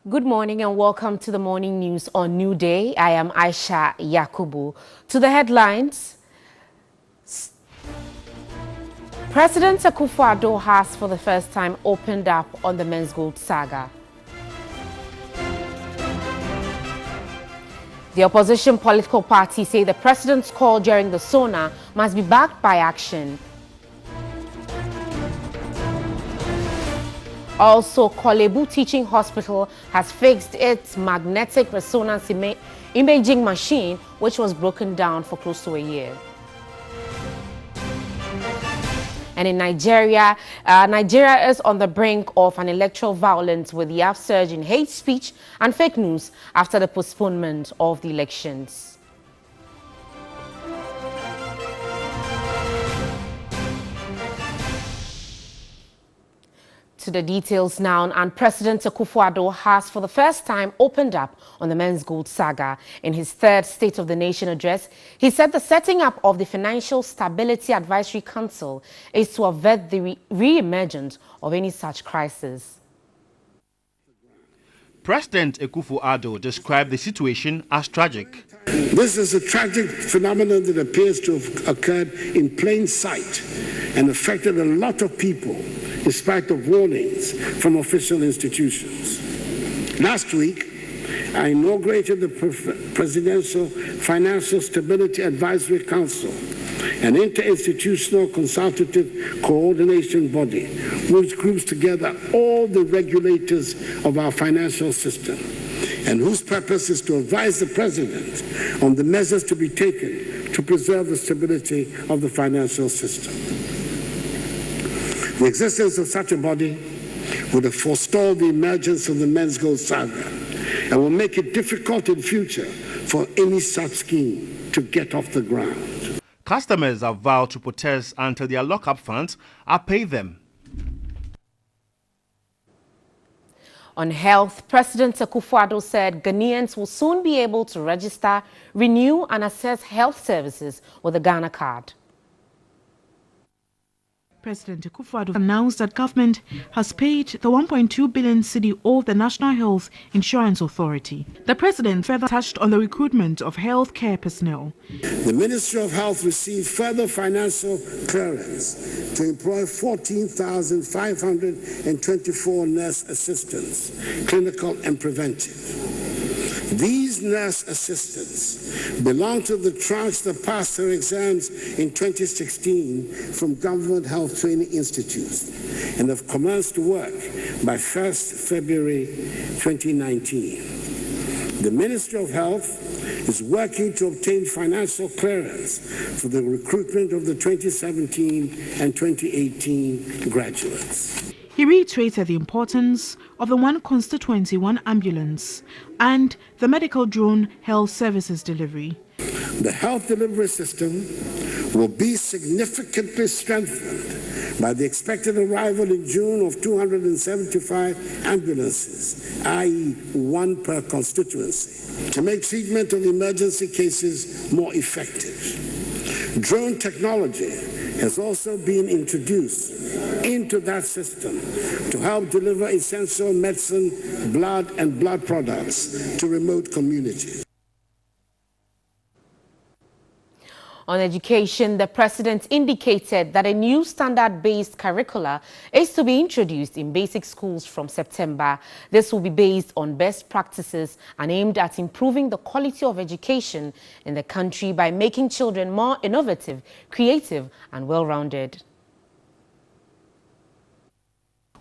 Good morning and welcome to the morning news on Newday. I am Aisha Yakubu. To the headlines. President Akufo-Addo has for the first time opened up on the men's gold saga. The opposition political parties say the president's call during the SONA must be backed by action. Also, Kolebu Teaching Hospital has fixed its magnetic resonance imaging machine, which was broken down for close to a year. And in Nigeria, Nigeria is on the brink of an electoral violence with the upsurge in hate speech and fake news after the postponement of the elections. To the details now, and President Akufo-Addo has for the first time opened up on the men's gold saga. In his third State of the Nation address, he said the setting up of the Financial Stability Advisory Council is to avert the re-emergence of any such crisis. President Akufo-Addo described the situation as tragic. This is a tragic phenomenon that appears to have occurred in plain sight and affected a lot of people, in spite of warnings from official institutions. Last week, I inaugurated the Presidential Financial Stability Advisory Council, an interinstitutional consultative coordination body which groups together all the regulators of our financial system and whose purpose is to advise the President on the measures to be taken to preserve the stability of the financial system. The existence of such a body would have forestalled the emergence of the men's gold saga and will make it difficult in future for any such scheme to get off the ground. Customers have vowed to protest until their lock-up funds are paid them. On health, President Akufo-Addo said Ghanaians will soon be able to register, renew and access health services with the Ghana card. President Akufo-Addo announced that government has paid the 1.2 billion cedi of the National Health Insurance Authority. The president further touched on the recruitment of healthcare personnel. The Ministry of Health received further financial clearance to employ 14,524 nurse assistants, clinical and preventive. These nurse assistants belong to the tranche that passed their exams in 2016 from government health training institutes and have commenced work by 1st February 2019. The Ministry of Health is working to obtain financial clearance for the recruitment of the 2017 and 2018 graduates. He reiterated the importance of the One Constituency, One Ambulance and the medical drone health services delivery. The health delivery system will be significantly strengthened by the expected arrival in June of 275 ambulances, i.e. one per constituency, to make treatment of emergency cases more effective. Drone technology has also been introduced into that system to help deliver essential medicine, blood and blood products to remote communities. On education, the president indicated that a new standard-based curricula is to be introduced in basic schools from September. This will be based on best practices and aimed at improving the quality of education in the country by making children more innovative, creative, and well-rounded.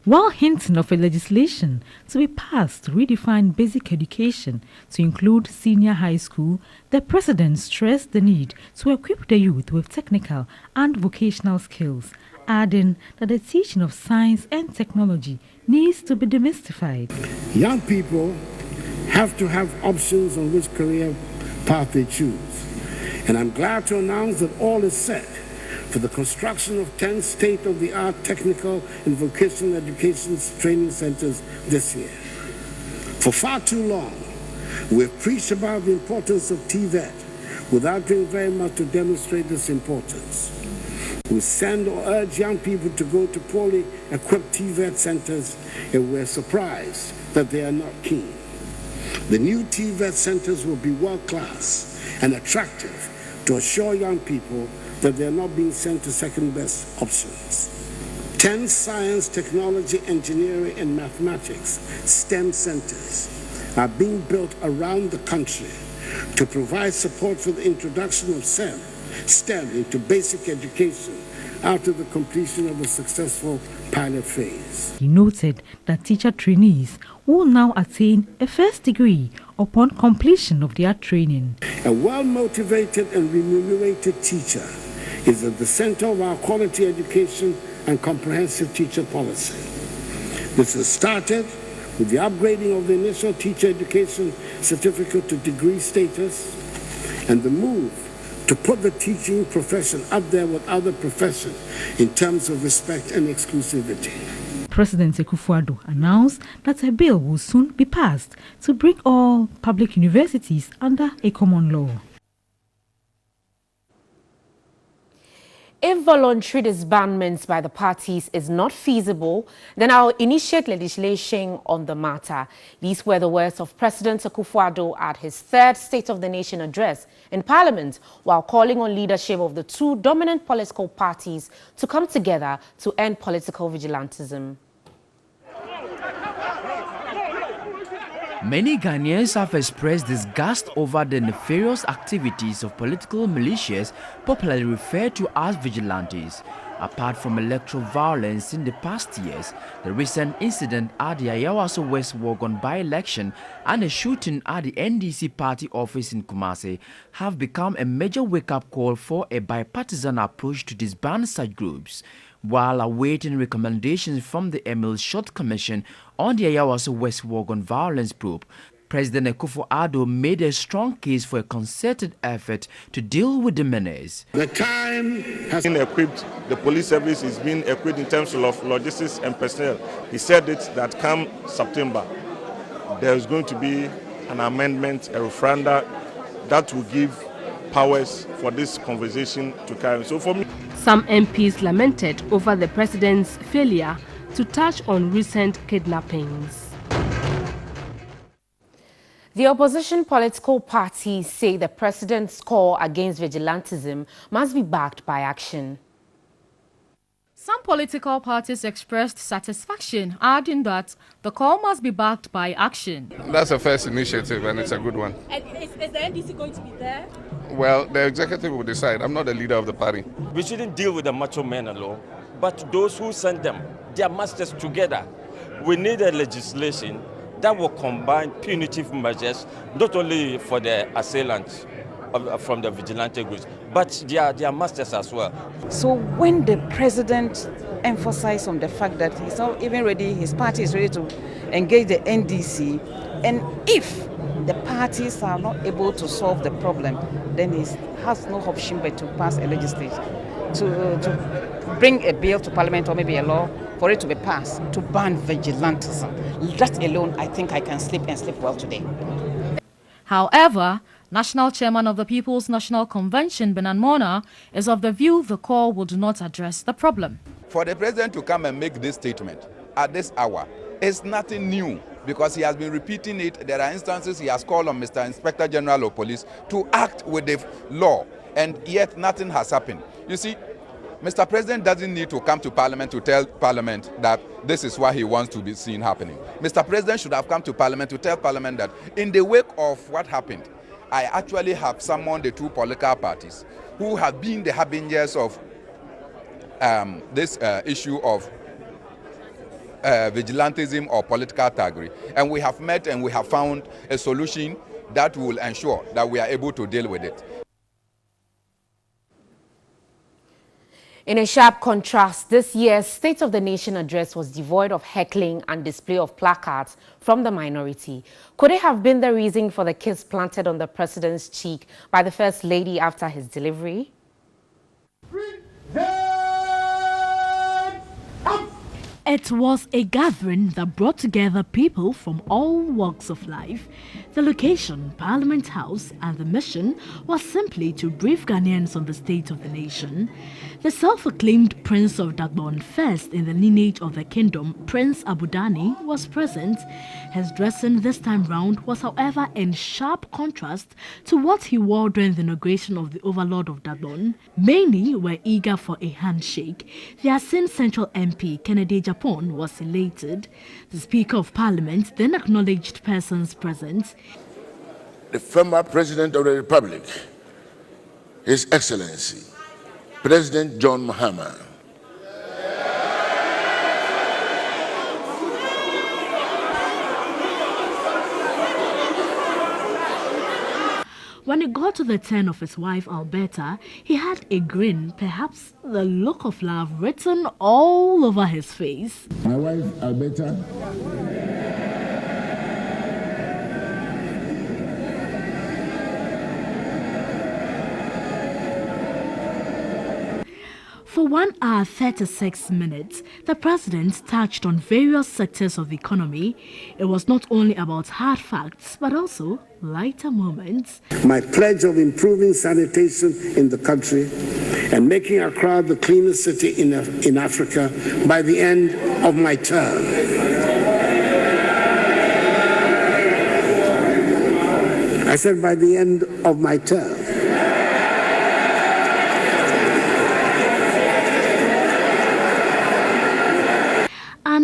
While hinting of a legislation to be passed to redefine basic education to include senior high school, the president stressed the need to equip the youth with technical and vocational skills, adding that the teaching of science and technology needs to be demystified. Young people have to have options on which career path they choose, and I'm glad to announce that all is set for the construction of 10 state-of-the-art technical and vocational education training centers this year. For far too long, we've preached about the importance of TVET without doing very much to demonstrate this importance. We send or urge young people to go to poorly equipped TVET centers, and we're surprised that they are not keen. The new TVET centers will be world-class and attractive to assure young people that they are not being sent to second-best options. 10 science, technology, engineering, and mathematics STEM centers are being built around the country to provide support for the introduction of STEM into basic education after the completion of the successful pilot phase. He noted that teacher trainees will now attain a first degree upon completion of their training. A well-motivated and remunerated teacher is at the center of our quality education and comprehensive teacher policy. This has started with the upgrading of the initial teacher education certificate to degree status and the move to put the teaching profession up there with other professions in terms of respect and exclusivity. President Akufo-Addo announced that a bill will soon be passed to bring all public universities under a common law. If voluntary disbandments by the parties is not feasible, then I'll initiate legislation on the matter. These were the words of President Akufo-Addo at his third State of the Nation address in Parliament, while calling on leadership of the two dominant political parties to come together to end political vigilantism. Many Ghanaians have expressed disgust over the nefarious activities of political militias, popularly referred to as vigilantes. Apart from electoral violence in the past years, the recent incident at the Ayawaso West Wuogon by-election and a shooting at the NDC party office in Kumasi have become a major wake-up call for a bipartisan approach to disband such groups. While awaiting recommendations from the Emil Short Commission on the Ayawaso West Wuogon violence probe, President Akufo-Addo made a strong case for a concerted effort to deal with the menace. The time has been equipped, the police service is being equipped in terms of logistics and personnel. He said it that come September, there is going to be an amendment, a referenda that will give powers for this conversation to carry. So for me, some MPs lamented over the president's failure to touch on recent kidnappings. The opposition political parties say the president's call against vigilantism must be backed by action. Some political parties expressed satisfaction, adding that the call must be backed by action. That's a first initiative and it's a good one. And is the NDC going to be there? Well, the executive will decide. I'm not the leader of the party. We shouldn't deal with the macho men alone, but those who send them, their masters together. We need a legislation that will combine punitive measures, not only for the assailants from the vigilante groups, but their masters as well. So when the president emphasized on the fact that he's not even ready, his party is ready to engage the NDC, and if the parties are not able to solve the problem, then he has no option but to pass a legislation, to bring a bill to Parliament or maybe a law for it to be passed to ban vigilantism. That alone, I think I can sleep and sleep well today. However, National Chairman of the People's National Convention, Benan Mona, is of the view the call would not address the problem. For the president to come and make this statement at this hour is nothing new, because he has been repeating it. There are instances he has called on Mr. Inspector General of Police to act with the law, and yet nothing has happened. You see, Mr. President doesn't need to come to Parliament to tell Parliament that this is what he wants to be seen happening. Mr. President should have come to Parliament to tell Parliament that in the wake of what happened, I actually have summoned the two political parties who have been the harbingers of this issue of vigilantism or political thuggery. And we have met and we have found a solution that will ensure that we are able to deal with it. In a sharp contrast, this year's State of the Nation address was devoid of heckling and display of placards from the minority. Could it have been the reason for the kiss planted on the president's cheek by the First Lady after his delivery? It was a gathering that brought together people from all walks of life. The location, Parliament House, and the mission was simply to brief Ghanaians on the state of the nation. The self-acclaimed Prince of Dagbon, first in the lineage of the kingdom, Prince Abudani, was present. His dressing this time round was, however, in sharp contrast to what he wore during the inauguration of the Overlord of Dagbon. Many were eager for a handshake. The Asin Central MP, Kennedy Japan, was elated. The Speaker of Parliament then acknowledged persons present. The former President of the Republic, His Excellency, President John Mahama. When it got to the turn of his wife Alberta, he had a grin, perhaps the look of love written all over his face. My wife Alberta. For 1 hour 36 minutes, the president touched on various sectors of the economy. It was not only about hard facts, but also lighter moments. My pledge of improving sanitation in the country and making Accra the cleanest city in Africa by the end of my term. I said by the end of my term.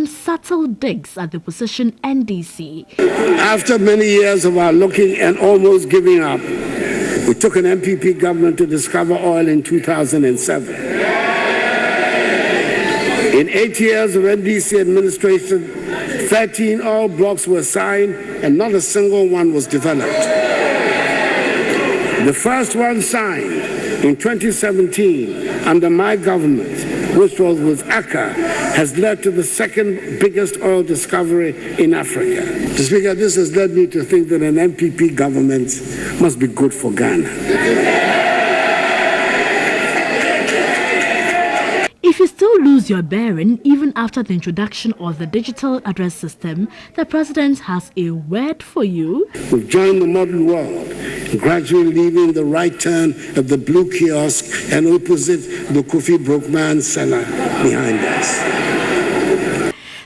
Subtle digs at the opposition NDC. After many years of our looking and almost giving up, we took an MPP government to discover oil in 2007. In 8 years of NDC administration, 13 oil blocks were signed and not a single one was developed. The first one signed in 2017 under my government, which was with Accra, has led to the second biggest oil discovery in Africa. Mr. Speaker, this has led me to think that an MPP government must be good for Ghana. If you still lose your bearing, even after the introduction of the digital address system, the president has a word for you. We've joined the modern world, gradually leaving the right turn of the blue kiosk and opposite the Kofi Brookman cellar behind us.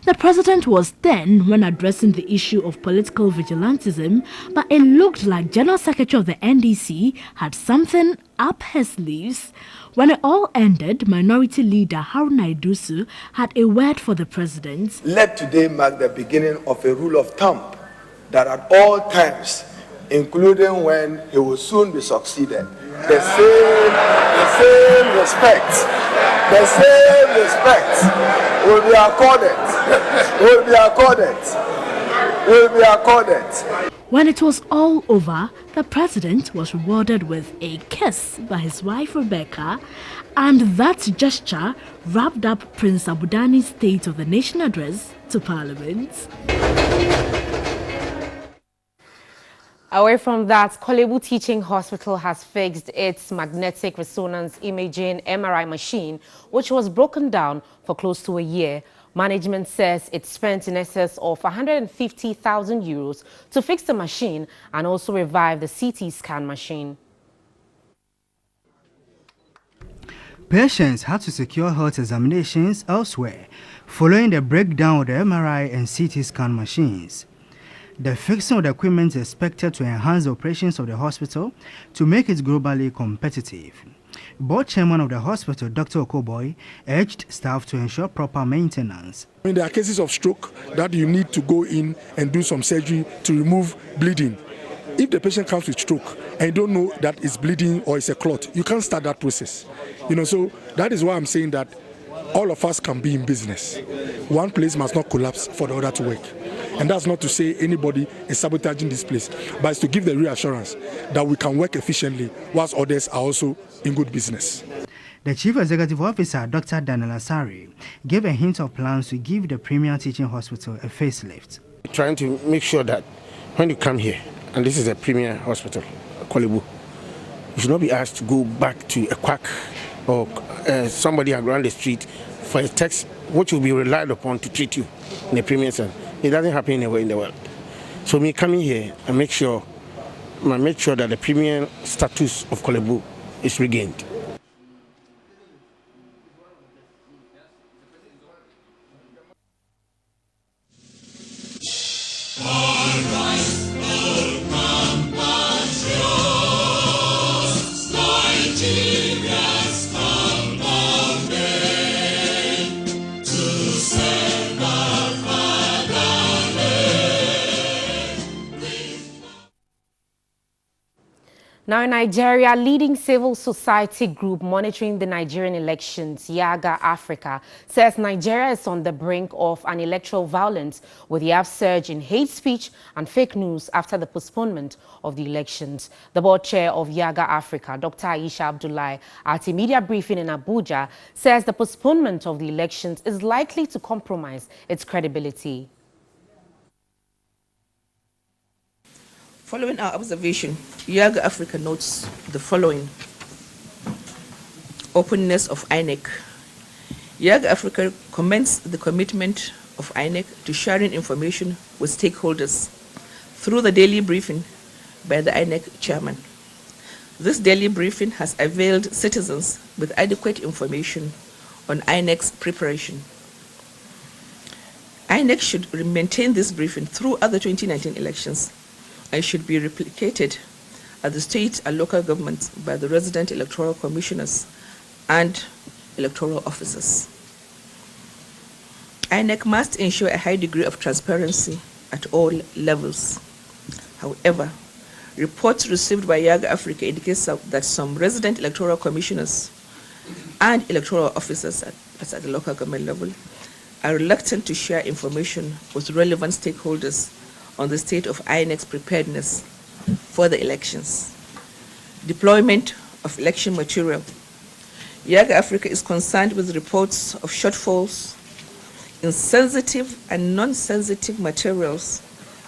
The president was then when addressing the issue of political vigilantism, but it looked like General Secretary of the NDC had something up his sleeves. When it all ended, Minority Leader Haruna Iddrisu had a word for the president. Let today mark the beginning of a rule of thumb that at all times, including when he will soon be succeeded, the same respect will be accorded. When it was all over, the president was rewarded with a kiss by his wife Rebecca, and that gesture wrapped up Prince Abudani's State of the Nation address to Parliament. Away from that, Kolebu Teaching Hospital has fixed its magnetic resonance imaging MRI machine, which was broken down for close to a year. Management says it spent in excess of 150,000 euros to fix the machine and also revive the CT scan machine. Patients had to secure health examinations elsewhere following the breakdown of the MRI and CT scan machines. The fixing of the equipment is expected to enhance the operations of the hospital to make it globally competitive. Board chairman of the hospital, Dr. Okoboy, urged staff to ensure proper maintenance. I mean, there are cases of stroke that you need to go in and do some surgery to remove bleeding. If the patient comes with stroke and you don't know that it's bleeding or it's a clot, you can't start that process. So that is why I'm saying that all of us can be in business. One place must not collapse for the other to work. And that's not to say anybody is sabotaging this place, but it's to give the reassurance that we can work efficiently whilst others are also in good business. The Chief Executive Officer, Dr. Daniel Asari, gave a hint of plans to give the Premier Teaching Hospital a facelift. Trying to make sure that when you come here, and this is a Premier Hospital, Kolebu, you should not be asked to go back to a quack or somebody around the street for a text which will be relied upon to treat you in the premier sense. It doesn't happen anywhere in the world. So me coming here and make sure that the premier status of Kolebu is regained. Now in Nigeria, leading civil society group monitoring the Nigerian elections, Yaga Africa, says Nigeria is on the brink of an electoral violence with the upsurge in hate speech and fake news after the postponement of the elections. The board chair of Yaga Africa, Dr. Aisha Abdullahi, at a media briefing in Abuja, says the postponement of the elections is likely to compromise its credibility. Following our observation, Yaga Africa notes the following. Openness of INEC. Yaga Africa commends the commitment of INEC to sharing information with stakeholders through the daily briefing by the INEC chairman. This daily briefing has availed citizens with adequate information on INEC's preparation. INEC should maintain this briefing through other 2019 elections and should be replicated at the state and local governments by the resident electoral commissioners and electoral officers. INEC must ensure a high degree of transparency at all levels. However, reports received by Yaga Africa indicate that some resident electoral commissioners and electoral officers at the local government level are reluctant to share information with relevant stakeholders on the state of INEC's preparedness for the elections. Deployment of election material. Yaga Africa is concerned with reports of shortfalls in sensitive and non-sensitive materials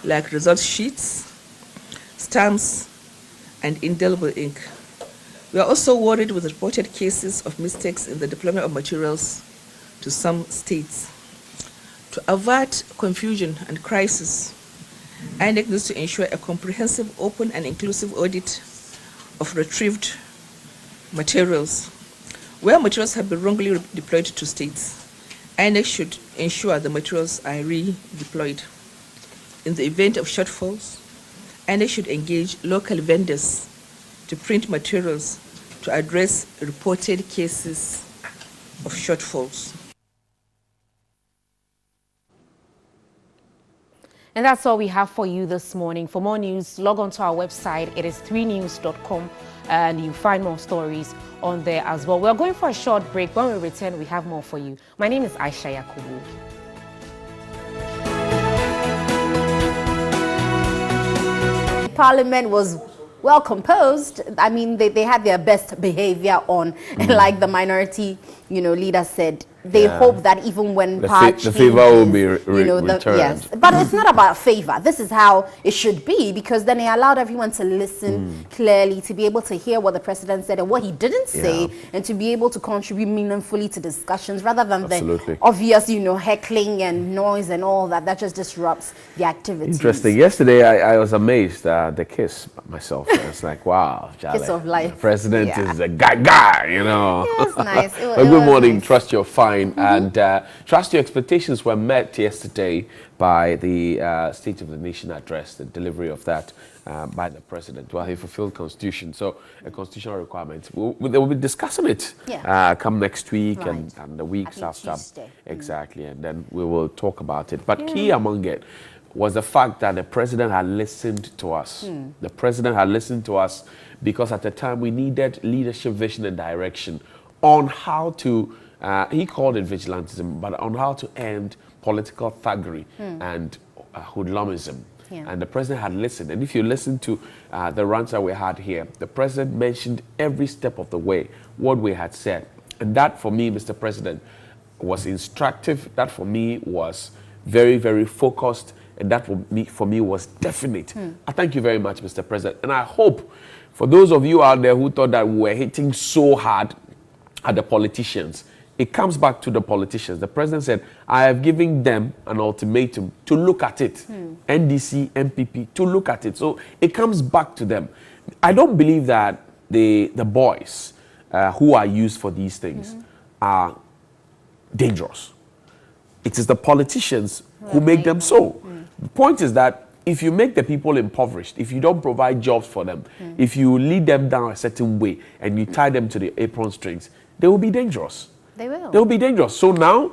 like result sheets, stamps, and indelible ink. We are also worried with reported cases of mistakes in the deployment of materials to some states. To avert confusion and crisis, INEC needs to ensure a comprehensive, open, and inclusive audit of retrieved materials. Where materials have been wrongly deployed to states, INEC should ensure the materials are redeployed. In the event of shortfalls, INEC should engage local vendors to print materials to address reported cases of shortfalls. And that's all we have for you this morning. For more news, log on to our website. It is 3news.com, and you find more stories on there as well. We're going for a short break. When we return, we have more for you. My name is Aisha Yakubu. Parliament was well composed. I mean, they had their best behavior on, and like the minority, leader said, they hope that even when the favor will be returned. Yes, but it's not about favor. This is how it should be, because then it allowed everyone to listen clearly, to be able to hear what the president said and what he didn't say, and to be able to contribute meaningfully to discussions rather than the obvious, heckling and noise and all that. That just disrupts the activities. Interesting. Yesterday, I was amazed at the kiss myself. It's like, wow, kiss of life. The president is a guy, Yeah, it's nice. Good morning. Nice. Trust you're fine. And trust your expectations were met yesterday by the State of the Nation address, the delivery of that by the president. Well, he fulfilled Constitution, so a constitutional requirement. They will be discussing it come next week and the weeks after. Exactly, and then we will talk about it. But key among it was the fact that the president had listened to us. The president had listened to us because at the time we needed leadership, vision, and direction on how to he called it vigilantism, but on how to end political thuggery and hoodlumism. And the president had listened. And if you listen to the rants that we had here, the president mentioned every step of the way what we had said. And that, for me, Mr. President, was instructive. That, for me, was very, very focused. And that, for me, was definite. I thank you very much, Mr. President. And I hope for those of you out there who thought that we were hitting so hard at the politicians, it comes back to the politicians. The president said, I have given them an ultimatum to look at it. NDC, MPP, to look at it. So it comes back to them. I don't believe that the boys who are used for these things are dangerous. It is the politicians who make them so. The point is that if you make the people impoverished, if you don't provide jobs for them, if you lead them down a certain way and you tie them to the apron strings, they will be dangerous. They will. They will be dangerous. So now,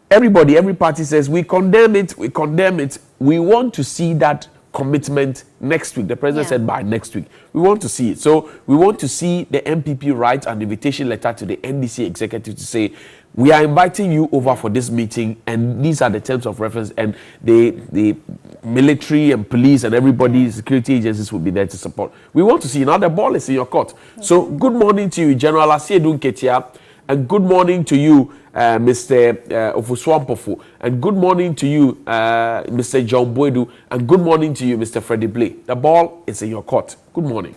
every party says, we condemn it, we condemn it. We want to see that commitment next week. The president said by next week. We want to see it. So we want to see the MPP write an invitation letter to the NDC executive to say, we are inviting you over for this meeting, and these are the terms of reference, and the military and police and everybody, security agencies will be there to support. We want to see. Now the ball is in your court. So good morning to you, General Asiedun Ketia, and good morning to you, Mr. Ofuswampofu, and good morning to you, Mr. John Boedu, and good morning to you, Mr. Freddie Blay. The ball is in your court. Good morning.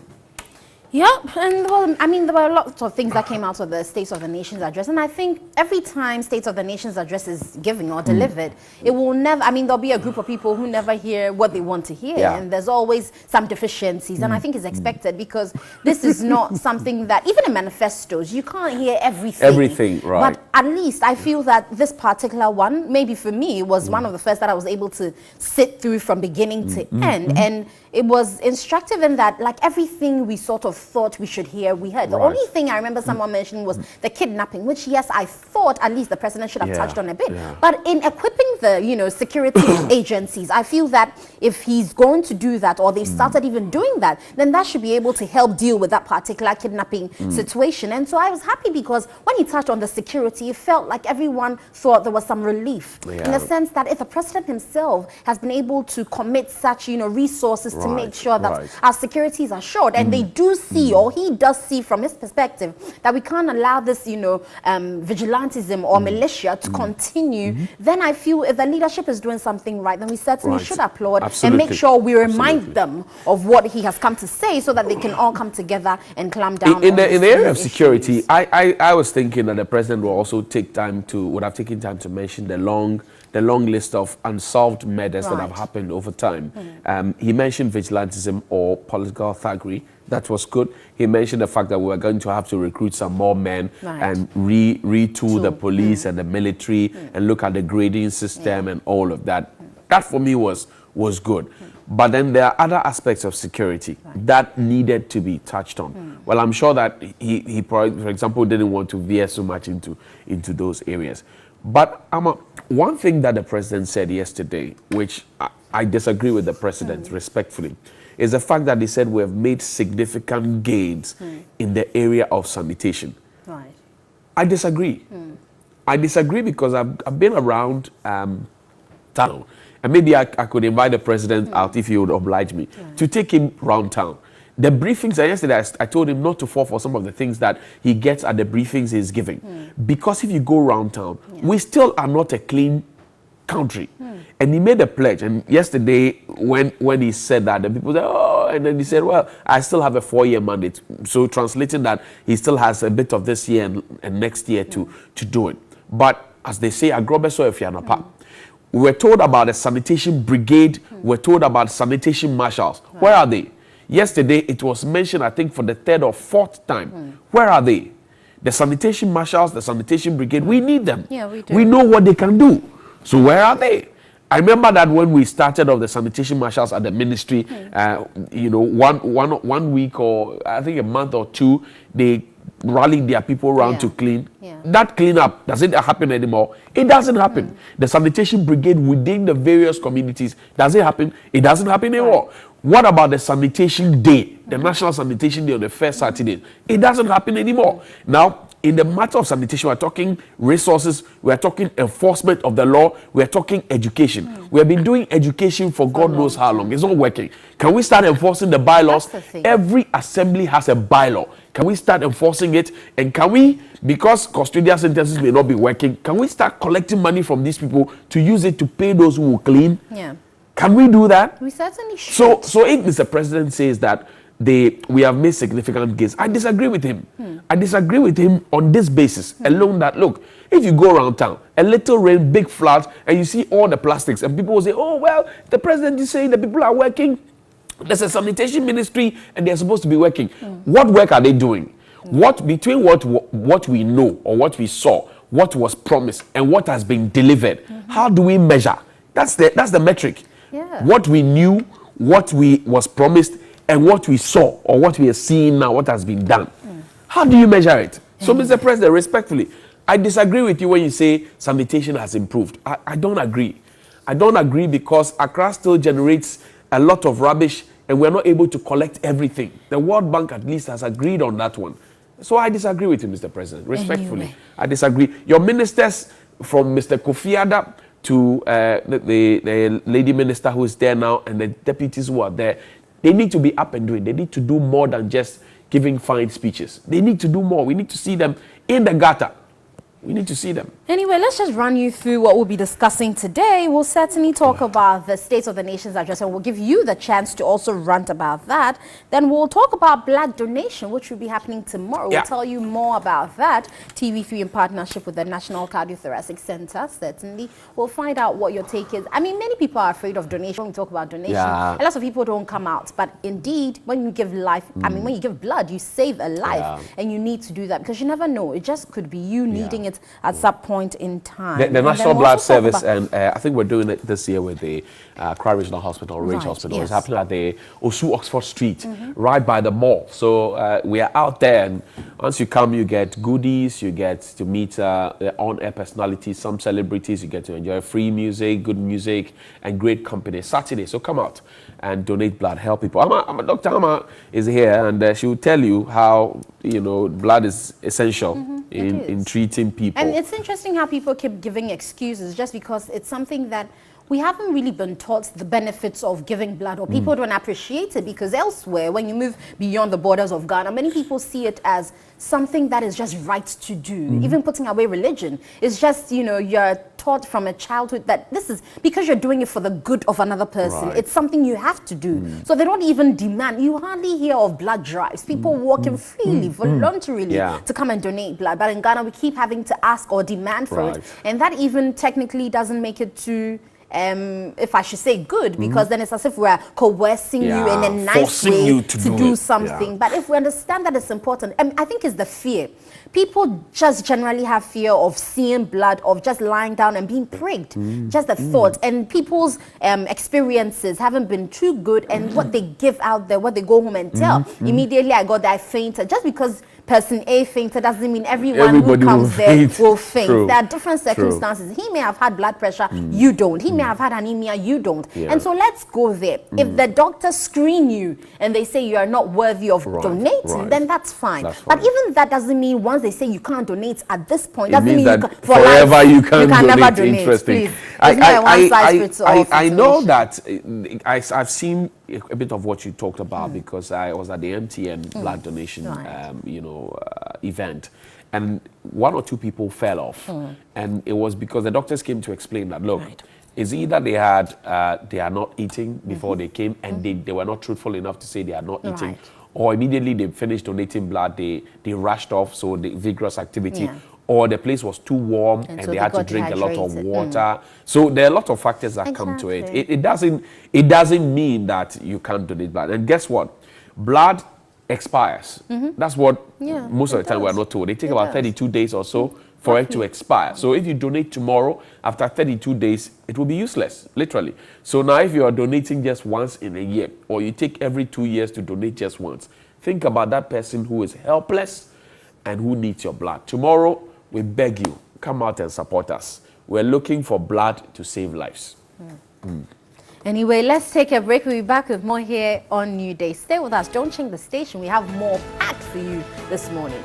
Yep, and well, I mean, there were lots of things that came out of the State of the Nation's address, and I think every time State of the Nation's address is given or delivered, it will never, I mean, there'll be a group of people who never hear what they want to hear, and there's always some deficiencies, and I think it's expected because this is not something that, even in manifestos, you can't hear everything. Everything, right. But at least I feel that this particular one, maybe for me, was one of the first that I was able to sit through from beginning to end, and it was instructive in that, like, everything we sort of thought we should hear, we heard. The only thing I remember someone mentioning was the kidnapping, which, yes, I thought at least the president should have touched on a bit. But in equipping the, security agencies, I feel that if he's going to do that, or they've started even doing that, then that should be able to help deal with that particular kidnapping situation. And so I was happy because when he touched on the security, it felt like everyone thought there was some relief in the sense that if the president himself has been able to commit such, resources to make sure that our securities are assured, and they do see, or he does see from his perspective, that we can't allow this, vigilantism or militia to continue, then I feel if the leadership is doing something right, then we certainly should applaud and make sure we remind them of what he has come to say so that they can all come together and clamp down in the area of security. I was thinking that the president will also would have taken time to mention the long list of unsolved murders that have happened over time. He mentioned vigilantism or political thuggery. That was good. He mentioned the fact that we were going to have to recruit some more men and retool the police and the military and look at the grading system and all of that. That for me was good. But then there are other aspects of security that needed to be touched on. Well, I'm sure that he probably, for example, didn't want to veer so much into those areas. But one thing that the president said yesterday, which I disagree with the president respectfully, is the fact that he said we have made significant gains in the area of sanitation. I disagree. I disagree because I've been around town, and maybe I could invite the president out if he would oblige me to take him around town. The briefings, yesterday I told him not to fall for some of the things that he gets at the briefings he's giving. Because if you go around town, we still are not a clean country. And he made a pledge. And yesterday, when he said that, the people said, oh, and then he said, well, I still have a 4-year mandate. So translating that, he still has a bit of this year and next year to do it. But as they say, agrobeso efianapa. We were told about a sanitation brigade. We were told about sanitation marshals. Where are they? Yesterday, it was mentioned, I think, for the 3rd or 4th time. Where are they? The sanitation marshals, the sanitation brigade, we need them. Yeah, we do. We know what they can do. So where are they? I remember that when we started off the sanitation marshals at the ministry, one week or I think a month or two, they rallied their people around to clean. That cleanup, does it happen anymore? It doesn't happen. The sanitation brigade within the various communities, does it happen? It doesn't happen anymore. What about the sanitation day, the National Sanitation Day on the first Saturday? It doesn't happen anymore. Now, in the matter of sanitation, we're talking resources, we're talking enforcement of the law, we're talking education. We have been doing education for God knows how long. It's not working. Can we start enforcing the bylaws? Every assembly has a bylaw. Can we start enforcing it? And can we, because custodial sentences may not be working, can we start collecting money from these people to use it to pay those who will clean? Yeah. Can we do that? We certainly should. So if Mr. President says that we have made significant gains. I disagree with him. I disagree with him on this basis alone that, look, if you go around town, a little rain, big flood, and you see all the plastics, and people will say, oh, well, the president is saying that people are working. There's a sanitation ministry, and they're supposed to be working. What work are they doing? Between what we know or what we saw, what was promised, and what has been delivered, how do we measure? That's the metric. Yeah. What we knew, what was promised, and what we saw or what we are seeing now, what has been done. How do you measure it? So, Mr. President, respectfully, I disagree with you when you say sanitation has improved. I don't agree. I don't agree because Accra still generates a lot of rubbish and we're not able to collect everything. The World Bank at least has agreed on that one. So I disagree with you, Mr. President, respectfully. Anyway. I disagree. Your ministers, from Mr. Kofi Ada to the lady minister who is there now and the deputies who are there, they need to be up and doing. They need to do more than just giving fine speeches. They need to do more. We need to see them in the gutter. We need to see them. Anyway, let's just run you through what we'll be discussing today. We'll certainly talk about the State of the Nation's address, and we'll give you the chance to also rant about that. Then we'll talk about blood donation, which will be happening tomorrow. Yeah. We'll tell you more about that. TV3 in partnership with the National Cardiothoracic Center, certainly. We'll find out what your take is. I mean, many people are afraid of donation. When we talk about donation, a lot of people don't come out. But indeed, when you give life, I mean, when you give blood, you save a life. And you need to do that because you never know. It just could be you needing it at some point in time. The National Blood Service, and I think we're doing it this year with the Accra Regional Hospital, Range Hospital. It's happening at the Osu Oxford Street, right by the mall. So we are out there, and once you come, you get goodies, you get to meet on-air personalities, some celebrities, you get to enjoy free music, good music, and great company. Saturday, so come out and donate blood, help people. Dr. Ama is here, and she will tell you how, you know, blood is essential in treating people. And it's interesting how people keep giving excuses just because it's something that we haven't really been taught the benefits of giving blood, or people don't appreciate it because elsewhere, when you move beyond the borders of Ghana, many people see it as something that is just right to do. Even putting away religion is just, you know, you're taught from a childhood that this is because you're doing it for the good of another person. It's something you have to do. So they don't even demand. You hardly hear of blood drives. People walking freely, voluntarily to come and donate blood. But in Ghana, we keep having to ask or demand for it. And that even technically doesn't make it to if I should say good, because then it's as if we're coercing you in a nice way to do something. But if we understand that it's important, I think it's the fear. People just generally have fear of seeing blood, of just lying down and being pricked. Just the thought. And people's experiences haven't been too good, and what they give out there, what they go home and tell. Immediately I got that I fainted. Just because person A fainted doesn't mean everybody who comes there will faint. There are different circumstances. He may have had blood pressure, you don't. He may have had anemia, you don't. And so let's go there. If the doctors screen you and they say you are not worthy of donating, then that's fine. But even that doesn't mean once they say you can't donate at this point, doesn't mean that for forever life, you can never donate. Interesting. Please. I know that I've seen a bit of what you talked about because I was at the MTN blood donation, event, and one or two people fell off, and it was because the doctors came to explain that look, it's either they are not eating before they came, and they were not truthful enough to say they are not eating, or immediately they finished donating blood, they rushed off, so the vigorous activity. Or the place was too warm and they had to drink a lot of water. So there are a lot of factors that come to it. It doesn't mean that you can't donate blood. And guess what? Blood expires. That's what most of the time we're not told. They take about 32 days or so for it to expire. So if you donate tomorrow, after 32 days, it will be useless, literally. So now if you are donating just once in a year, or you take every 2 years to donate just once, think about that person who is helpless and who needs your blood. Tomorrow, we beg you, come out and support us. We're looking for blood to save lives. Anyway, let's take a break. We'll be back with more here on Newday. Stay with us. Don't change the station. We have more packed for you this morning.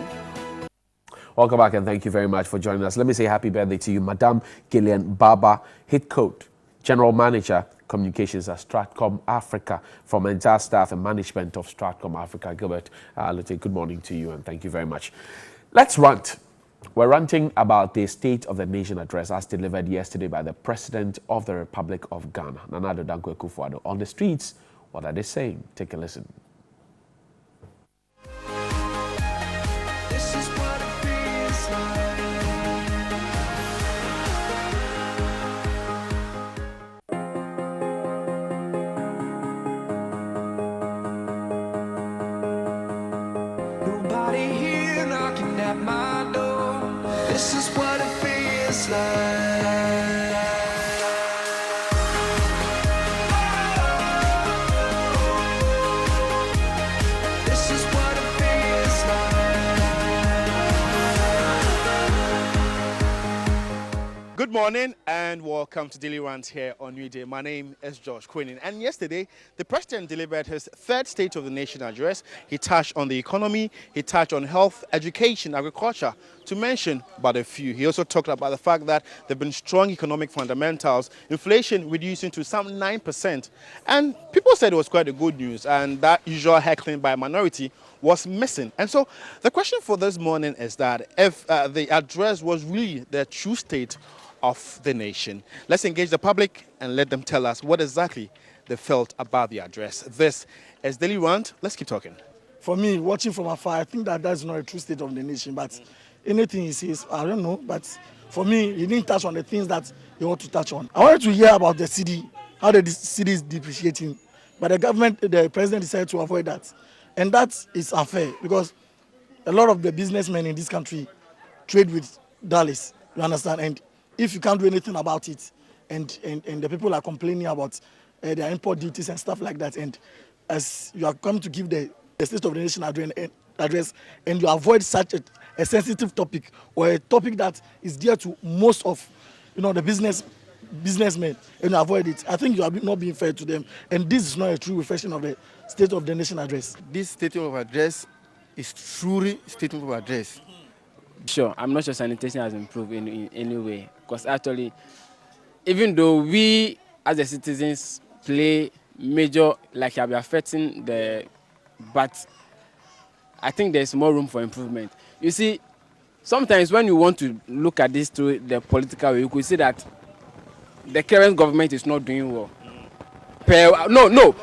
Welcome back and thank you very much for joining us. Let me say happy birthday to you, Madam Gillian Baba Hitcoat, General Manager, Communications at Stratcom Africa, from the entire staff and management of Stratcom Africa. Gilbert, good morning to you and thank you very much. Let's rant. We're ranting about the State of the Nation address as delivered yesterday by the President of the Republic of Ghana, Nana Addo Dankwa Akufo-Addo. On the streets, what are they saying? Take a listen. at my door. This is what it feels like. This is what it feels like. Good morning and welcome to Daily Rant here on Newday. My name is Josh Quinnin, and yesterday the president delivered his third State of the Nation address. He touched on the economy, he touched on health, education, agriculture, to mention but a few. He also talked about the fact that there have been strong economic fundamentals, inflation reducing to some 9%, and people said it was quite a good news, and that usual heckling by a minority was missing. And so the question for this morning is that if the address was really the true state of the nation. Let's engage the public and let them tell us what exactly they felt about the address. This is Daily Rant. Let's keep talking. For me, watching from afar, I think that that's not a true state of the nation, but anything he says, I don't know, but for me, he didn't touch on the things that he ought to touch on. I wanted to hear about the cedi, how the cedi is depreciating, but the president decided to avoid that. And that is unfair because a lot of the businessmen in this country trade with dollars, you understand? And if you can't do anything about it, and the people are complaining about their import duties and stuff like that, and as you are coming to give the State of the Nation address, and you avoid such a sensitive topic or a topic that is dear to most of the businessmen, and you avoid it, I think you are not being fair to them, and this is not a true reflection of the State of the Nation address. This statement of address is truly statement of address. Sure, I'm not sure sanitation has improved in any way, because actually, even though we as the citizens play major, like have been affecting but I think there's more room for improvement. You see, sometimes when you want to look at this through the political way, you could see that the current government is not doing well. No. You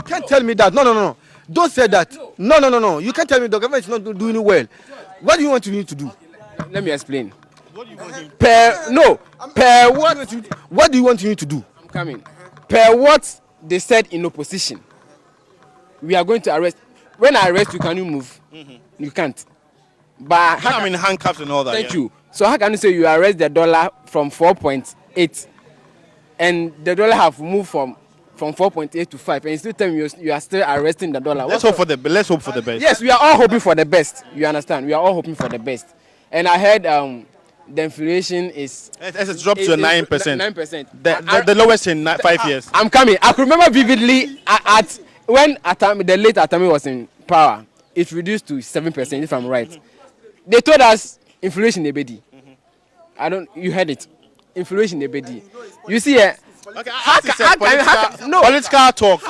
can't tell me that. No. Don't say that. No. You can't tell me the government is not doing well. What do you want me to do? Let me explain. What do you want me to do? I'm coming. Per what they said in opposition, we are going to arrest. When I arrest you, can you move? You can't. But I'm in handcuffs and all that. Thank you. So how can you say you arrest the dollar from 4.8 and the dollar have moved from 4.8 to 5, and you still tell me you are still arresting the dollar? Let's hope for the best. Yes, we are all hoping for the best. You understand? We are all hoping for the best. And I heard the inflation is... It's dropped to 9%. 9%. The lowest in 5 years. I'm coming. I can remember vividly when the late Atami was in power, it reduced to 7%, if I'm right. They told us inflation ebedi. You heard it. Inflation ebedi. You see, political talk.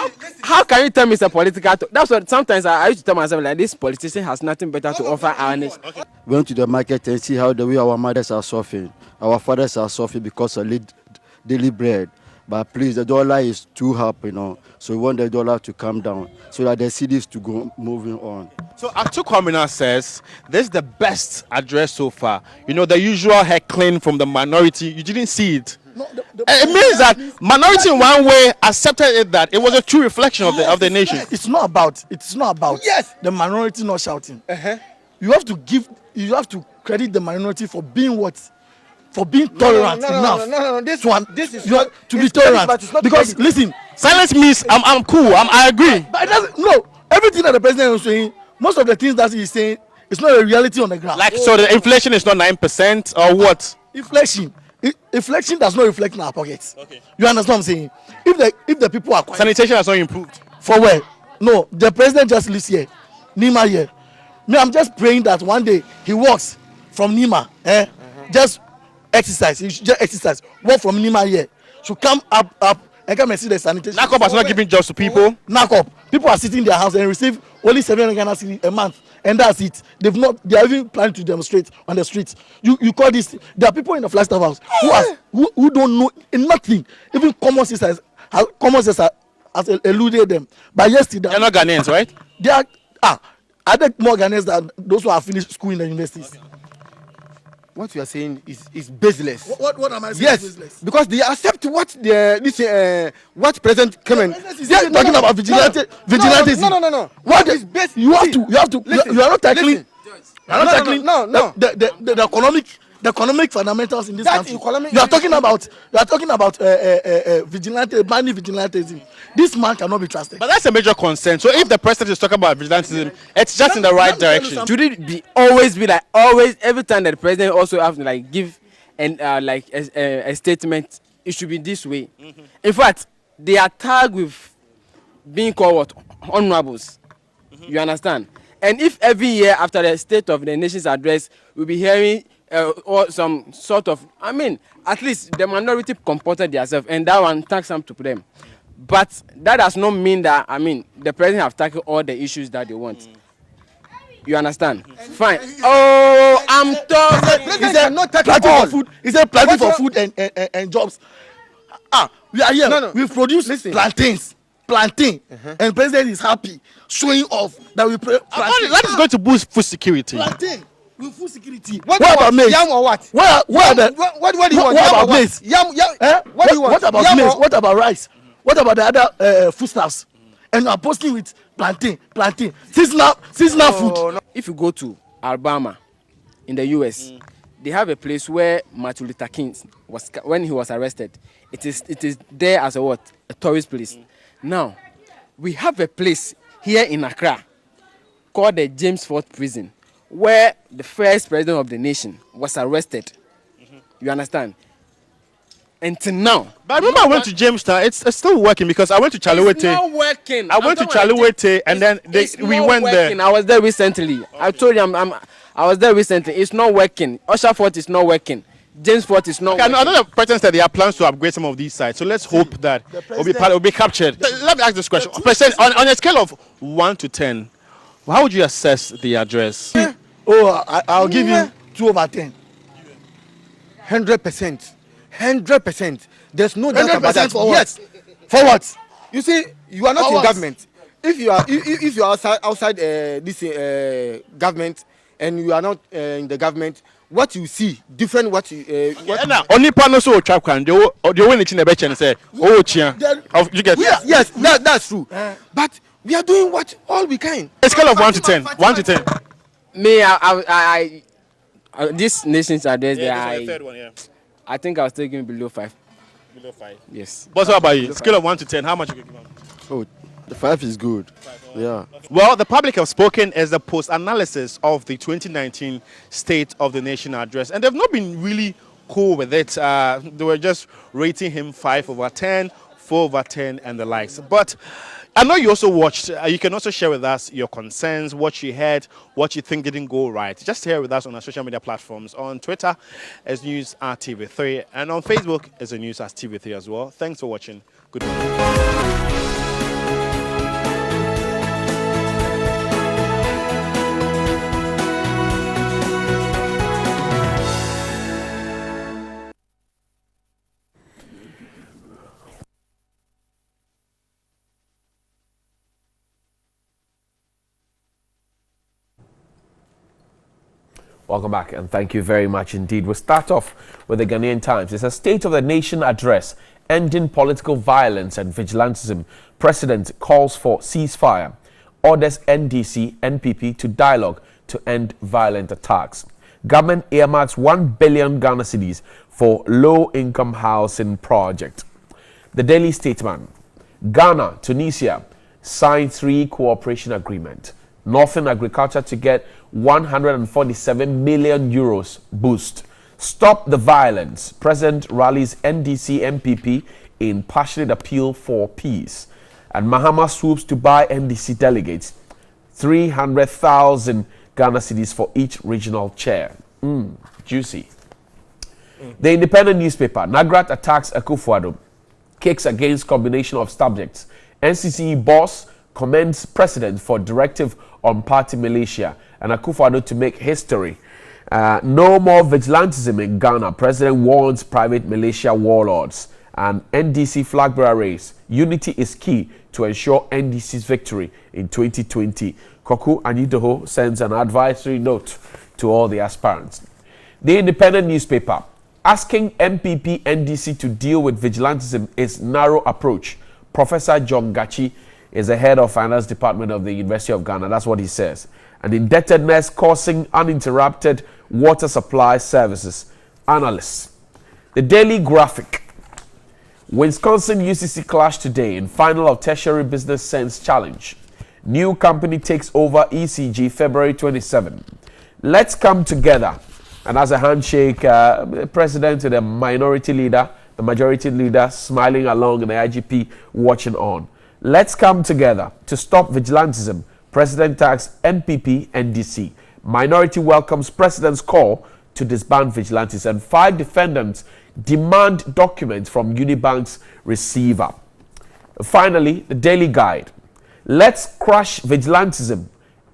How can you tell me it's a political talk? That's what sometimes I used to tell myself, like, this politician has nothing better to offer our nation. We went to the market and see how the way our mothers are suffering. Our fathers are suffering because of daily bread. But please, the dollar is too up, so we want the dollar to come down so that the cities to go moving on. So Atu Kwamina says this is the best address so far. The usual heckling from the minority, you didn't see it. No, it means that minority in one way accepted it, that it was a true reflection of the nation. It's not about the minority not shouting. You have to credit the minority for being what? For being tolerant enough. No. This is to be tolerant. Because listen, silence means I'm cool. I agree. But it doesn't. No, everything that the president is saying, most of the things that he's saying, it's not a reality on the ground. So the inflation is not 9% or what? Inflation does not reflect in our pockets. Okay. You understand what I'm saying? If the people are quiet, sanitation has not improved. For where? No, the president just lives here, Nima here. Me, I'm just praying that one day he walks from Nima, just exercise. He should just exercise. Walk from Nima here. Should come up and come and see the sanitation. NACOP has not given jobs to people. NACOP. People are sitting in their house and receive only 700 Ghana cedis a month, and that's it. They are even planning to demonstrate on the streets. You call this? There are people in the Flagstaff House who don't know nothing. Even common sense has eluded them. But yesterday, they're not Ghanaians, right? They are there more Ghanaians than those who have finished school in the universities? Okay. What you are saying is baseless. What am I saying? Yes, is baseless? because they accept what what President came and they are talking about vigilante. No. What is best? You are not tackling. We are not tackling the economic fundamentals in this country. You are talking about vigilante, banning vigilantism. This man cannot be trusted. But that's a major concern. So if the president is talking about vigilantism, it's just in the right direction. Should it always be like always every time that the president also have to like give and like a statement? It should be this way. In fact, they are tagged with being called what? Honorables. You understand? And if every year after the State of the Nation's address, we'll be hearing or some sort of, I mean, at least the minority comported themselves, and that one thanks some to them. But that does not mean that, I mean, the president have tackled all the issues that they want. You understand? Fine. Oh, I'm talking. He said not tackling for food. He said planting for food and jobs. We are here. No. We've produced plantains. And president is happy, showing off that we plantain. That is going to boost food security. Plantain with food security. What about maize? Yam or what? What do you want? What about maize? What do you want? What about maize? What about rice? What about the other foodstuffs? And you are posting with plantain, seasonal food. No. If you go to Alabama in the US, they have a place where Martin Luther King was when he was arrested. It is there as a tourist place. Now, we have a place here in Accra called the James Ford Prison, where the first president of the nation was arrested. You understand? Until now. But I remember I went to Jamestown. It's still working because I went to Chaliwete. It's not working. I went to Chaliwete and then we went there. I was there recently. I told you I was there recently. It's not working. Usher Fort is not working. James Fort is not working. I know the president said they have plans to upgrade some of these sites. So let's hope that it will be captured. Let me ask this question. President, on a scale of 1 to 10, how would you assess the address? I'll give you 2 over 10. 100%. 100%. There's no doubt about that. For what? Yes. For what? You see, you are not in government. If you are outside this government and you are not in the government, what you see different. What you only panel so trap can do when it's in the betch and say you get yes that's true. But we are doing what all we can. A scale of 1 to 10. 1 to 10. Me, I this nation's address the third one, I think I was taking below 5. Below 5. Yes. But what about you? Scale of 1 to 10. How much you give him? Oh, the 5 is good. Yeah. Well, the public have spoken as the post-analysis of the 2019 State of the Nation address, and they've not been really cool with it. They were just rating him 5 over 10, 4 over 10, and the likes. But I know you also watched. You can also share with us your concerns, what you heard, what you think didn't go right. Just share with us on our social media platforms. On Twitter, as News at TV3, and on Facebook, as a News at TV3 as well. Thanks for watching. Good morning. Welcome back and thank you very much indeed. We'll start off with the Ghanaian Times. It's a State of the Nation address ending political violence and vigilantism. President calls for ceasefire, orders NDC, NPP to dialogue to end violent attacks. Government earmarks 1 billion Ghana cedis for low-income housing project. The Daily Statesman. Ghana, Tunisia signed 3 cooperation agreement. Northern agriculture to get 147 million euros boost. Stop the violence. President rallies NDC MPP in passionate appeal for peace. And Mahama swoops to buy NDC delegates. 300,000 Ghana cedis for each regional chair. Juicy. The Independent newspaper. Nagrat attacks Akufo-Addo. Kicks against combination of subjects. NCCE boss commends president for directive on party militia, and Akufo-Addo to make history. No more vigilantism in Ghana. President warns private militia warlords. And NDC flag bearer race. Unity is key to ensure NDC's victory in 2020. Koku Anidoho sends an advisory note to all the aspirants. The Independent newspaper. Asking MPP NDC to deal with vigilantism is narrow approach. Professor John Gachi is the head of finance department of the University of Ghana. That's what he says. and indebtedness causing uninterrupted water supply services. Analysts. The Daily Graphic. Wisconsin UCC clash today in final of Tertiary Business Sense Challenge. New company takes over ECG February 27. Let's come together. And as a handshake, the president and the minority leader, the majority leader smiling along and the IGP watching on. Let's come together to stop vigilantism. President tags NPP, NDC. Minority welcomes president's call to disband vigilantes, and 5 defendants demand documents from Unibank's receiver. Finally, the Daily Guide. Let's crush vigilantism.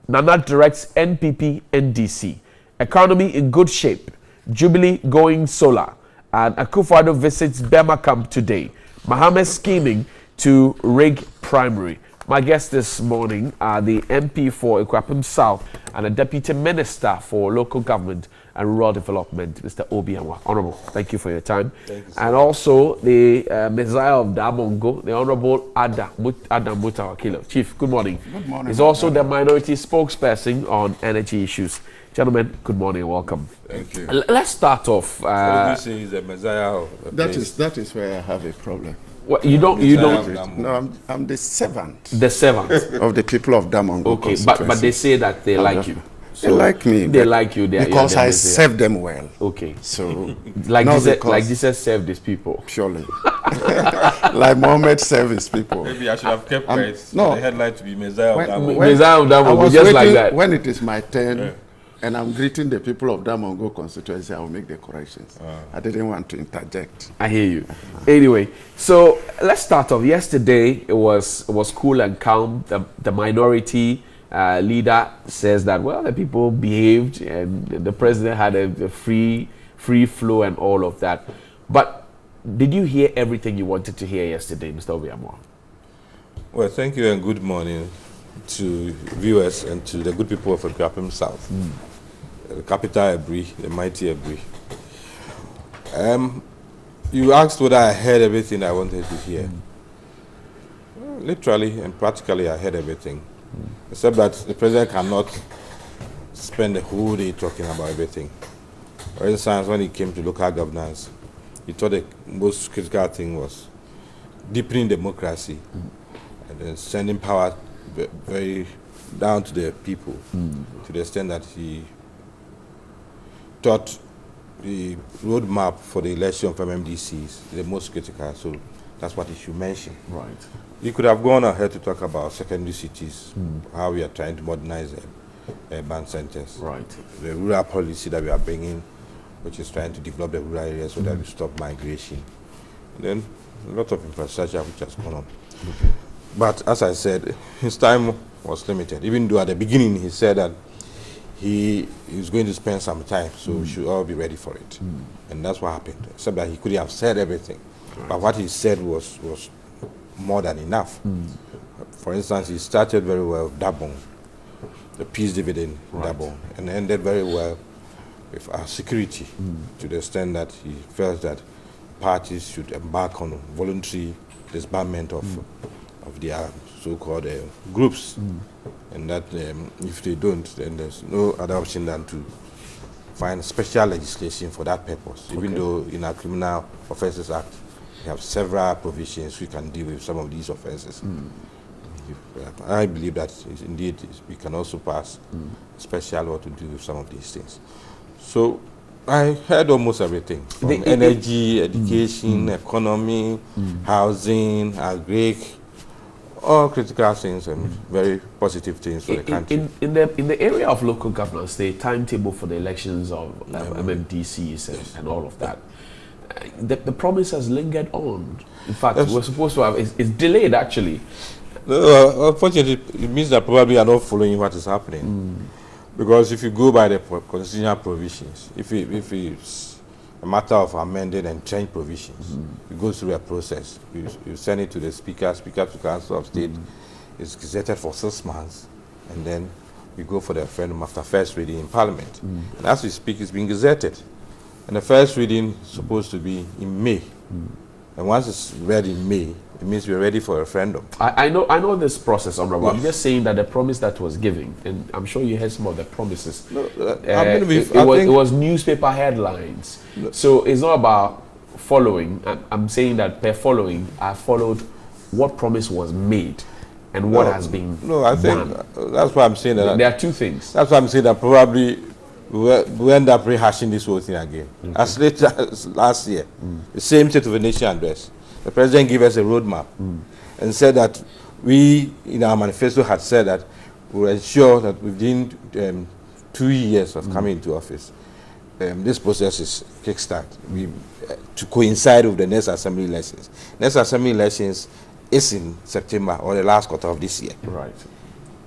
Nana directs NPP, NDC. Economy in good shape. Jubilee going solar. And Akufo-Addo visits Bema camp today. Mohammed scheming to rig primary. My guests this morning are the MP for Ekwapim South and a Deputy Minister for Local Government and Rural Development, Mr. Obi Anwa. Honorable, thank you for your time. Thank you, and also the Messiah of Damongo, the Honorable Adam Mutawakilo. Chief, good morning. Good morning. He's also the minority spokesperson on energy issues. Gentlemen, good morning and welcome. Thank you. Let's start off. What you say is the Messiah of that is where I have a problem. What, you don't. No, I'm the servant. The servant of the people of Damongo. Okay, but they say that they like you. They like me. They like you. Because I serve them well. Okay. So like Jesus served his people. Surely. Like Muhammad served his people. Maybe I should have kept quiet. No. The headline to be Messiah of Damongo. Messiah of Damongo, just like that. When it is my turn, and I'm greeting the people of Damongo constituency, I will make the corrections. I didn't want to interject. I hear you. Anyway, so let's start off. Yesterday, it was cool and calm. The minority leader says that, well, the people behaved and the president had a free flow and all of that. But did you hear everything you wanted to hear yesterday, Mr. Obiamwa? Well, thank you and good morning to viewers and to the good people of Ekwapim South. The capital Ebri, the mighty Ebri. You asked whether I heard everything I wanted to hear. Well, literally and practically, I heard everything. Except that the president cannot spend the whole day talking about everything. For instance, when he came to local governance, he thought the most critical thing was deepening democracy and then sending power very down to the people, to the extent that he thought the roadmap for the election from MDC is the most critical, so that's what he should mention. Right. He could have gone ahead to talk about secondary cities, how we are trying to modernize urban centers. Right. The rural policy that we are bringing, which is trying to develop the rural areas so that we stop migration. And then a lot of infrastructure which has gone on. Okay. But as I said, his time was limited, even though at the beginning he said that he is going to spend some time, so we should all be ready for it. And that's what happened, except that he could have said everything. Right. But what he said was more than enough. For instance, he started very well with Dabong, the peace dividend Dabong, and ended very well with our security, to the extent that he felt that parties should embark on voluntary disbandment of their so-called groups, and that if they don't, then there's no other option than to find special legislation for that purpose. Okay. Even though in our Criminal Offences Act, we have several provisions we can deal with some of these offences. I believe that indeed we can also pass special law to deal with some of these things. So I heard almost everything, from energy, education, economy, housing, agric, all critical things and very positive things for the country. In the area of local governance, the timetable for the elections of MMDCs and all of that, the promise has lingered on. In fact, we're supposed to have, it's delayed actually. Unfortunately, it means that probably you are not following what is happening. Because if you go by the constitutional provisions, if it's a matter of amended and changed provisions, it goes through a process. You send it to the Speaker to Council of State, it's gazetted for 6 months, and then we go for the referendum after first reading in Parliament. And as we speak, it's being gazetted. And the first reading is supposed to be in May. And once it's read in May, it means we're ready for a referendum. I know this process, Honorable. Yes. I'm just saying that the promise that was given, and I'm sure you heard some of the promises. No, it was newspaper headlines. No. So it's not about following. I'm saying that per following, I followed what promise was made and what has been I think done. That's why I'm saying that. There are two things. That's why I'm saying that probably we end up rehashing this whole thing again. As late as last year, the same State of the Nation address. The President gave us a roadmap and said that we, in our manifesto, had said that we will ensure that within 2 years of coming into office, this process is kickstart to coincide with the next assembly elections. Next assembly elections is in September or the last quarter of this year. Right.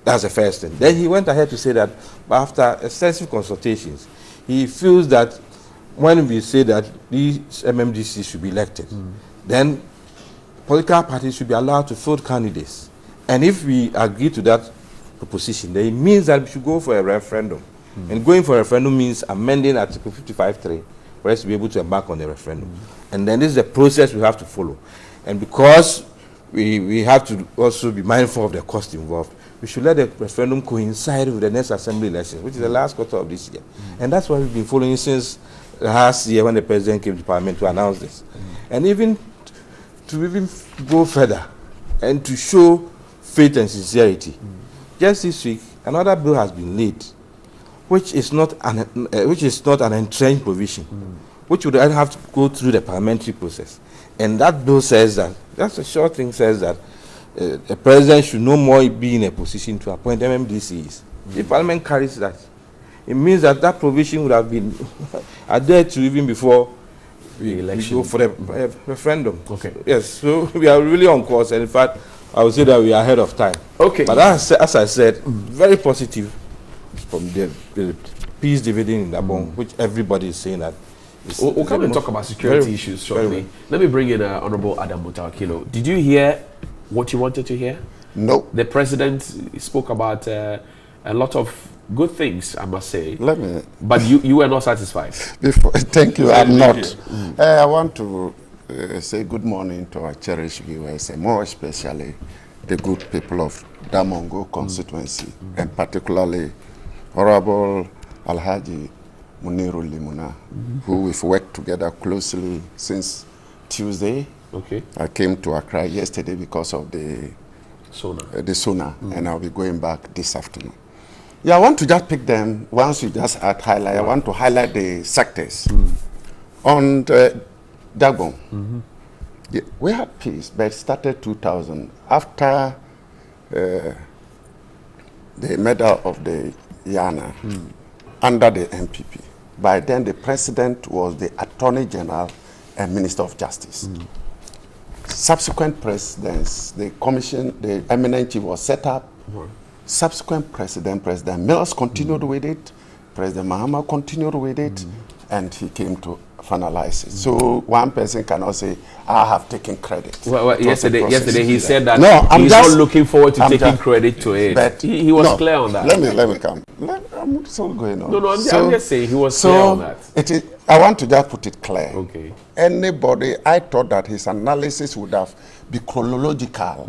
That's the first thing. Then he went ahead to say that after extensive consultations, he feels that when we say that these MMDCs should be elected, then political parties should be allowed to field candidates. And if we agree to that proposition, then it means that we should go for a referendum. And going for a referendum means amending Article 55(3) for us to be able to embark on the referendum. And then this is the process we have to follow. And because we have to also be mindful of the cost involved, we should let the referendum coincide with the next assembly election, which is the last quarter of this year. And that's what we've been following since last year when the President came to Parliament to announce this. And even to go further and to show faith and sincerity. Just this week, another bill has been laid, which is not an entrenched provision, which would then have to go through the parliamentary process. And that bill says that, that's a short thing, says that the President should no more be in a position to appoint MMDCs. If Parliament carries that, it means that that provision would have been adhered to even before we go for the referendum. Okay. Yes, so we are really on course, and in fact, I would say that we are ahead of time. Okay. But as I said, very positive from the peace dividend in Gabon, which everybody is saying that. We'll come and talk about security issues shortly. Let me bring in Honorable Adam Mutakilo. Did you hear what you wanted to hear? No. The President spoke about a lot of good things, I must say. Let me. But you were not satisfied. Thank you. I'm not. I want to say good morning to our cherished viewers, and more especially the good people of Damongo constituency, and particularly Honorable Alhaji Muniru Limuna, who we've worked together closely since Tuesday. Okay. I came to Accra yesterday because of the Sona, and I'll be going back this afternoon. Yeah, I want to just pick them, once you just highlight, I want to highlight the sectors. On Dagbon, yeah, we had peace, but it started 2000. After the murder of the Yana, under the MPP. By then, the President was the Attorney General and Minister of Justice. Subsequent presidents, the commission, the eminent chief was set up. Subsequent President Mills continued with it, President Mahama continued with it, and he came to finalize it. So one person cannot say, I have taken credit. Well, yesterday he said that he's not looking forward to taking credit to it. But he was clear on that. Let me come. I'm still going on. No, I'm just saying he was clear on that. I want to just put it clear. Okay. Anybody, I thought that his analysis would have been chronological.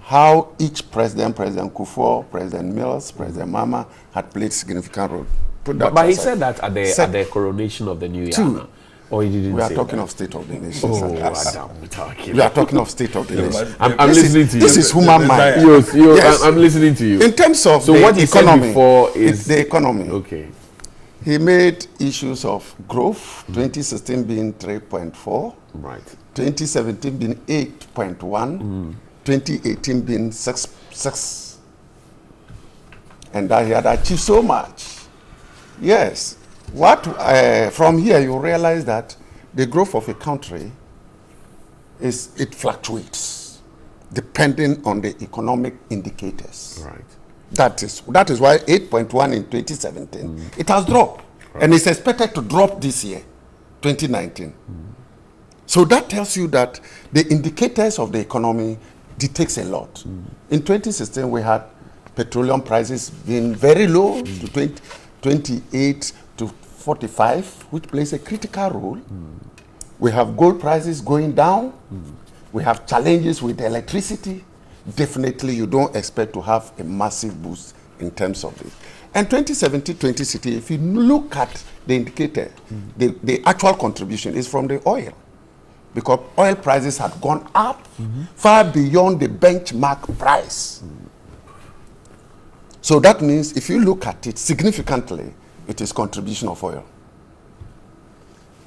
How each president, President Kufuor, President Mills, President Mama had played significant role. But he said that at the coronation of the new Yana. Or he didn't. We are say talking that. of State of the Nation. We We are talking of State of the Nation. I'm listening to you. This is human mind. Yes. I'm listening to you. In terms of so the what he economy, said before is the economy. Okay. He made issues of growth, 2016 being 3.4, right. 2017 being 8.1, 2018 being 6. And that he had achieved so much. Yes. From here you realize that the growth of a country it fluctuates depending on the economic indicators. Right. That is why 8.1 in 2017 it has dropped, and it's expected to drop this year, 2019. So that tells you that the indicators of the economy dictates a lot. In 2016 we had petroleum prices being very low to 28 to 45, which plays a critical role. We have gold prices going down. We have challenges with electricity. Definitely, you don't expect to have a massive boost in terms of this. And 2017, 2016, if you look at the indicator, the actual contribution is from the oil. Because oil prices had gone up far beyond the benchmark price. So that means if you look at it significantly, it is contribution of oil.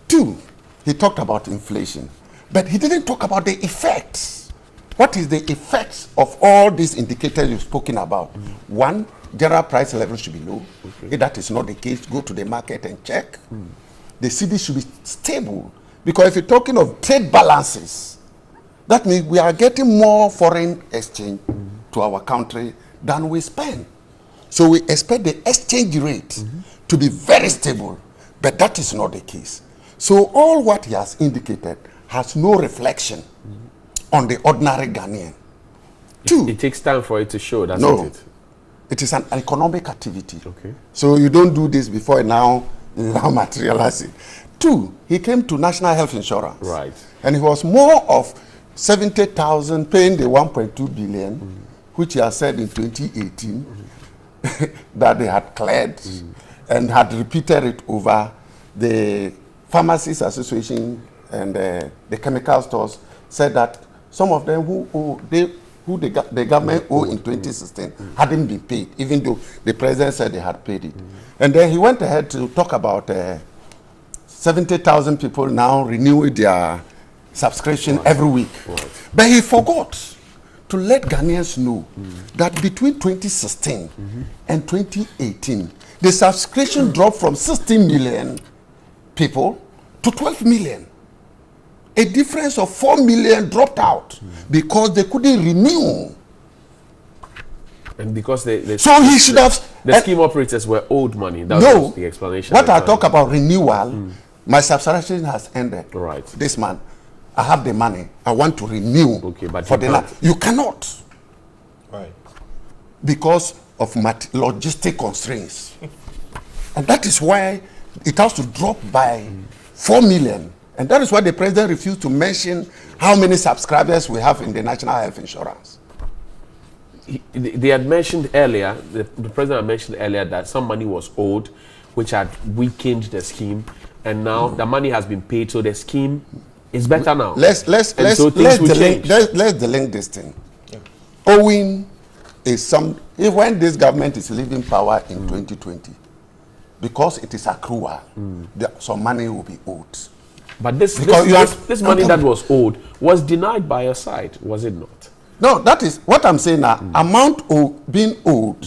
2, he talked about inflation, but he didn't talk about the effects. What is the effects of all these indicators you've spoken about? 1, general price level should be low. If that is not the case, go to the market and check. The cedi should be stable. Because if you're talking of trade balances, that means we are getting more foreign exchange to our country than we spend. So we expect the exchange rate to be very stable, but that is not the case. So all what he has indicated has no reflection on the ordinary Ghanaian. 2, it takes time for it to show, doesn't it? It is an economic activity. Okay. So you don't do this before now materialize it. 2, he came to national health insurance. Right. And he was more of 70,000 paying the 1.2 billion, which he has said in 2018 that they had cleared and had repeated it over. The Pharmacists Association and the chemical stores said that some of them who the government owed in 2016 hadn't been paid, even though the president said they had paid it. And then he went ahead to talk about 70,000 people now renew their subscription every week. But he forgot to let Ghanaians know that between 2016 and 2018, the subscription dropped from 16 million people to 12 million. A difference of 4 million dropped out because they couldn't renew. And because so he should have... The scheme operators were owed money. That was the explanation. What I talk about renewal, my subscription has ended. Right. This month, I have the money. I want to renew. Okay, but for you cannot. Right. Because of logistic constraints. And that is why it has to drop by 4 million. And that is why the president refused to mention how many subscribers we have in the national health insurance. They had mentioned earlier, the president had mentioned earlier that some money was owed, which had weakened the scheme, and now the money has been paid, so the scheme is better now. Let's delink this thing. Yeah. Owing is when this government is leaving power in 2020, because it is accrual, some money will be owed. But this money that was owed was denied by your side, was it not? No, that is what I'm saying now. Amount being owed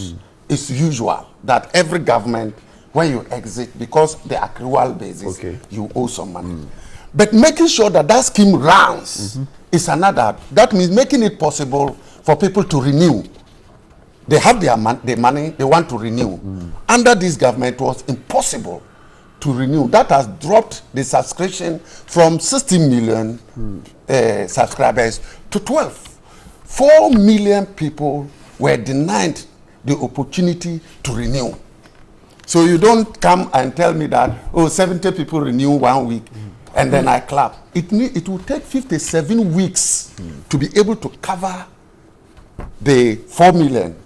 is usual, that every government, when you exit, because the accrual basis, you owe some money. But making sure that that scheme runs is another. That means making it possible for people to renew. They have their money, they want to renew. Under this government, it was impossible to renew. That has dropped the subscription from 16 million subscribers to 12. 4 million people were denied the opportunity to renew. So you don't come and tell me that, 70 people renew 1 week, and then I clap. It will take 57 weeks to be able to cover the 4 million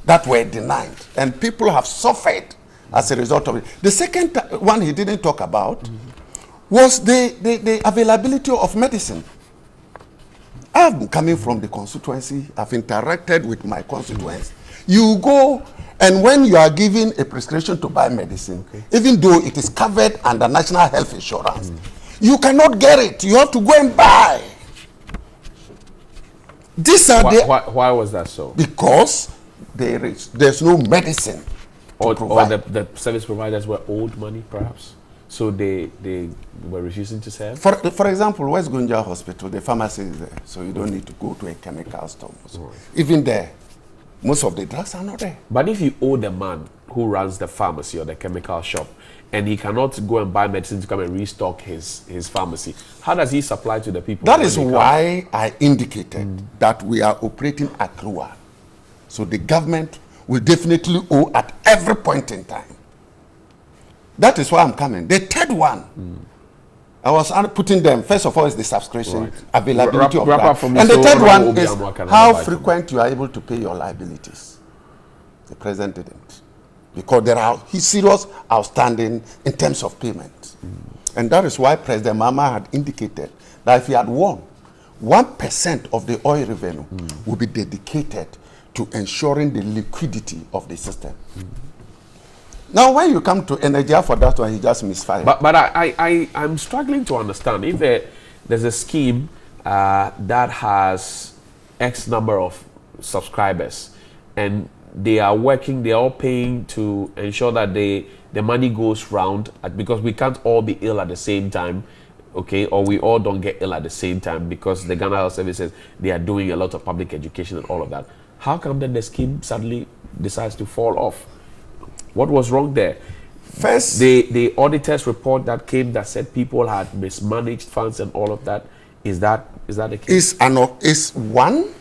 that were denied. And people have suffered as a result of it. The second one he didn't talk about was the availability of medicine. I've been coming from the constituency. I've interacted with my constituents. You go, and when you are given a prescription to buy medicine, even though it is covered under national health insurance, you cannot get it. You have to go and buy. Why was that so? Because there's no medicine. Or the service providers were owed money, perhaps? So they were refusing to sell? For example, West Gunja Hospital, the pharmacy is there, so you don't need to go to a chemical store. Even there, most of the drugs are not there. But if you owe the man who runs the pharmacy or the chemical shop, and he cannot go and buy medicine to come and restock his pharmacy, how does he supply to the people? That is why I indicated that we are operating accrual. So the government will definitely owe at every point in time. That is why I'm coming. The third one, I was putting them. First of all, is the subscription availability of wrap that. up for me, And the so third Honorable one is Obiamwa can how advise. frequent you are able to pay your liabilities. The president didn't, because there are serious outstanding in terms of payment. And that is why President Mahama had indicated that if he had won, 1% of the oil revenue will be dedicated to ensuring the liquidity of the system. Now, when you come to energy, for that one, he just misfired. But I'm struggling to understand if there's a scheme that has X number of subscribers, and they are working, they are all paying to ensure that the money goes round, because we can't all be ill at the same time, okay, or we all don't get ill at the same time, because the Ghana Health Services, they are doing a lot of public education and all of that. How come then the scheme suddenly decides to fall off? What was wrong there? First, the auditor's report that came that said people had mismanaged funds and all of that, is that the case? Is one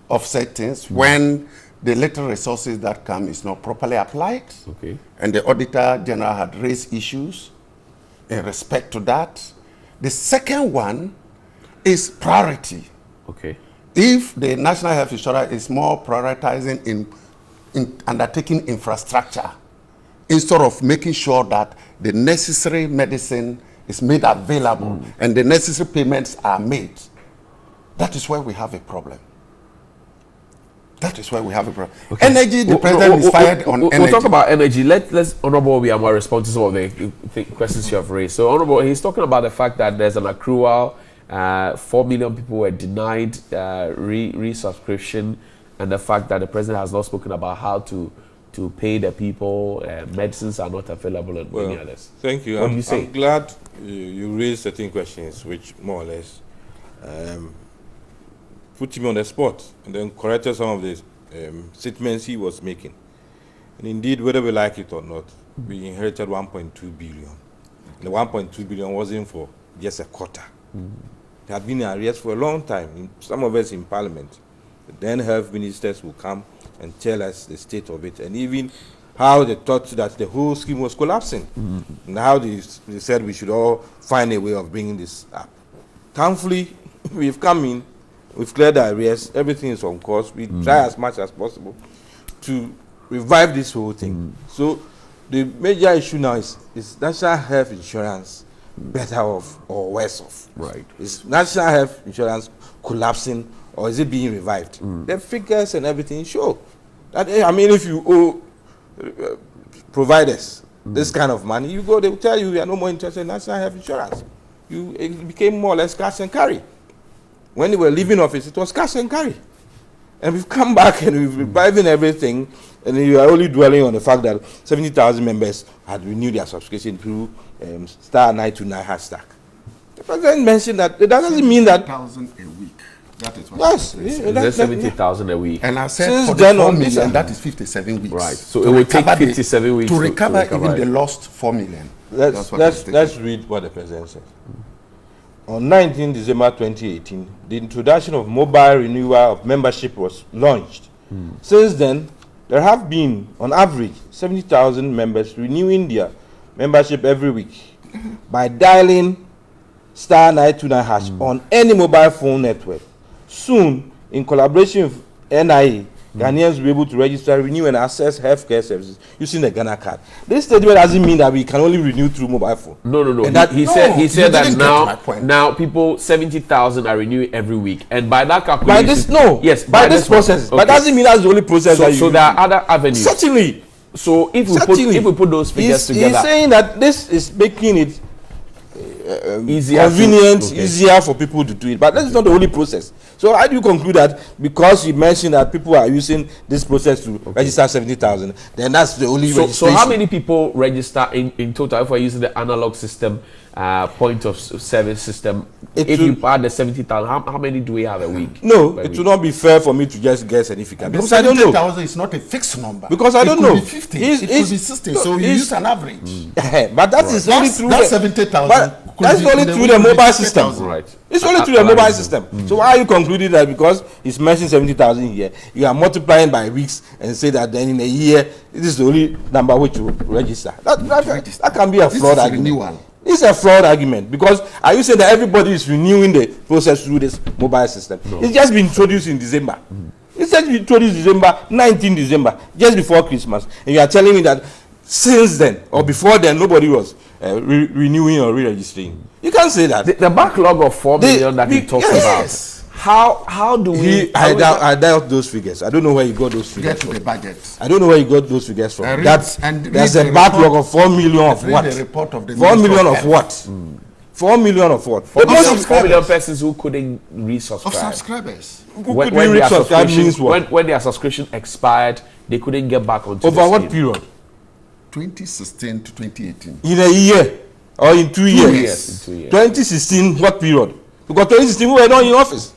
of settings when the little resources that come is not properly applied. Okay. And the Auditor General had raised issues in respect to that. The second one is priority. Okay. If the National Health Insurance is more prioritizing in undertaking infrastructure, instead of making sure that the necessary medicine is made available and the necessary payments are made, that is where we have a problem. That is why we have a problem. Okay. Energy, the president is fired on energy. We'll talk about energy. Let's Honorable Obiamwa respond to some of the questions you have raised. So, Honorable, he's talking about the fact that there's an accrual. 4 million people were denied resubscription, and the fact that the president has not spoken about how to pay the people. Medicines are not available, and many others. Thank you. What do you say? I'm glad you raised certain questions which more or less put him on the spot and then corrected some of the statements he was making. And indeed, whether we like it or not, we inherited 1.2 billion. And the 1.2 billion wasn't for just a quarter. It had been in arrears for a long time. Some of us in Parliament, the then health ministers will come and tell us the state of it, and even how they thought that the whole scheme was collapsing, and how they said we should all find a way of bringing this up. Thankfully, we've come in, we've cleared the arrears, everything is on course. We try as much as possible to revive this whole thing. So the major issue now is national health insurance better off or worse off? Right. Is national health insurance collapsing, or is it being revived? The figures and everything show that, I mean, if you owe providers this kind of money, you go, they will tell you we are no more interested in national health insurance. It became more or less cash and carry. When they were leaving office, it was cash and carry. And we've come back and we've reviving everything, and you are only dwelling on the fact that 70,000 members had renewed their subscription through *929 hashtag. The president mentioned that it doesn't mean that 70,000 a week. That is what that's 70,000 a week. And I said for the 4 million, that is 57 weeks. Right. So it will take 57 weeks to recover even the lost 4 million. Let's read what the president said. On 19 December 2018, the introduction of mobile renewal of membership was launched. Since then, there have been, on average, 70,000 members renewing their membership every week by dialing *929 hash on any mobile phone network. Soon, in collaboration with NIA, Ghanaians will be able to register, renew, and access healthcare services using the Ghana card. This statement doesn't mean that we can only renew through mobile phone. No. He said that now people 70,000 are renewing every week, and by that calculation, by this process. Okay. But doesn't mean that's the only process. So there are other avenues. Certainly. So if we put those figures together, he's saying that this is making it convenient, easier for people to do it, but that's not the only process. So how do you conclude that because you mentioned that people are using this process to register 70,000, then that's the only registration? So how many people register in total if we're using the analog system, point of service system? If you add the 70,000, how many do we have a week? No, it will not be fair for me to just guess significant, because I don't know. 70,000 is not a fixed number. Because I don't know. It could be 50, it could be 60, so you use an average. But that is only through that 70,000. That's only through the mobile system. Right. It's only through the mobile system. So why are you concluding that because it's mentioned 70,000 here, you are multiplying by weeks and say that then in a year, this is the only number which you register? That can be a flawed argument. It's a flawed argument, because are you saying that everybody is renewing the process through this mobile system? No. It's just been introduced in December. It's just been introduced December, 19 December, just before Christmas. And you are telling me that since then or before then nobody was renewing or re-registering. You can't say that. The backlog of 4 million that he talks about. How do we? I doubt those figures. I don't know where you got those figures. Get to the budget. I don't know where you got those figures from. There's a backlog of 4 million of what? The report of the 4 million of what? 4 million of what? 4 million persons who couldn't resubscribe. Of subscribers. When their subscription expired, they couldn't get back onto over what period? 2016 to 2018. In a year or in 2 years? 2016, what period? Because 2016 we were not in office.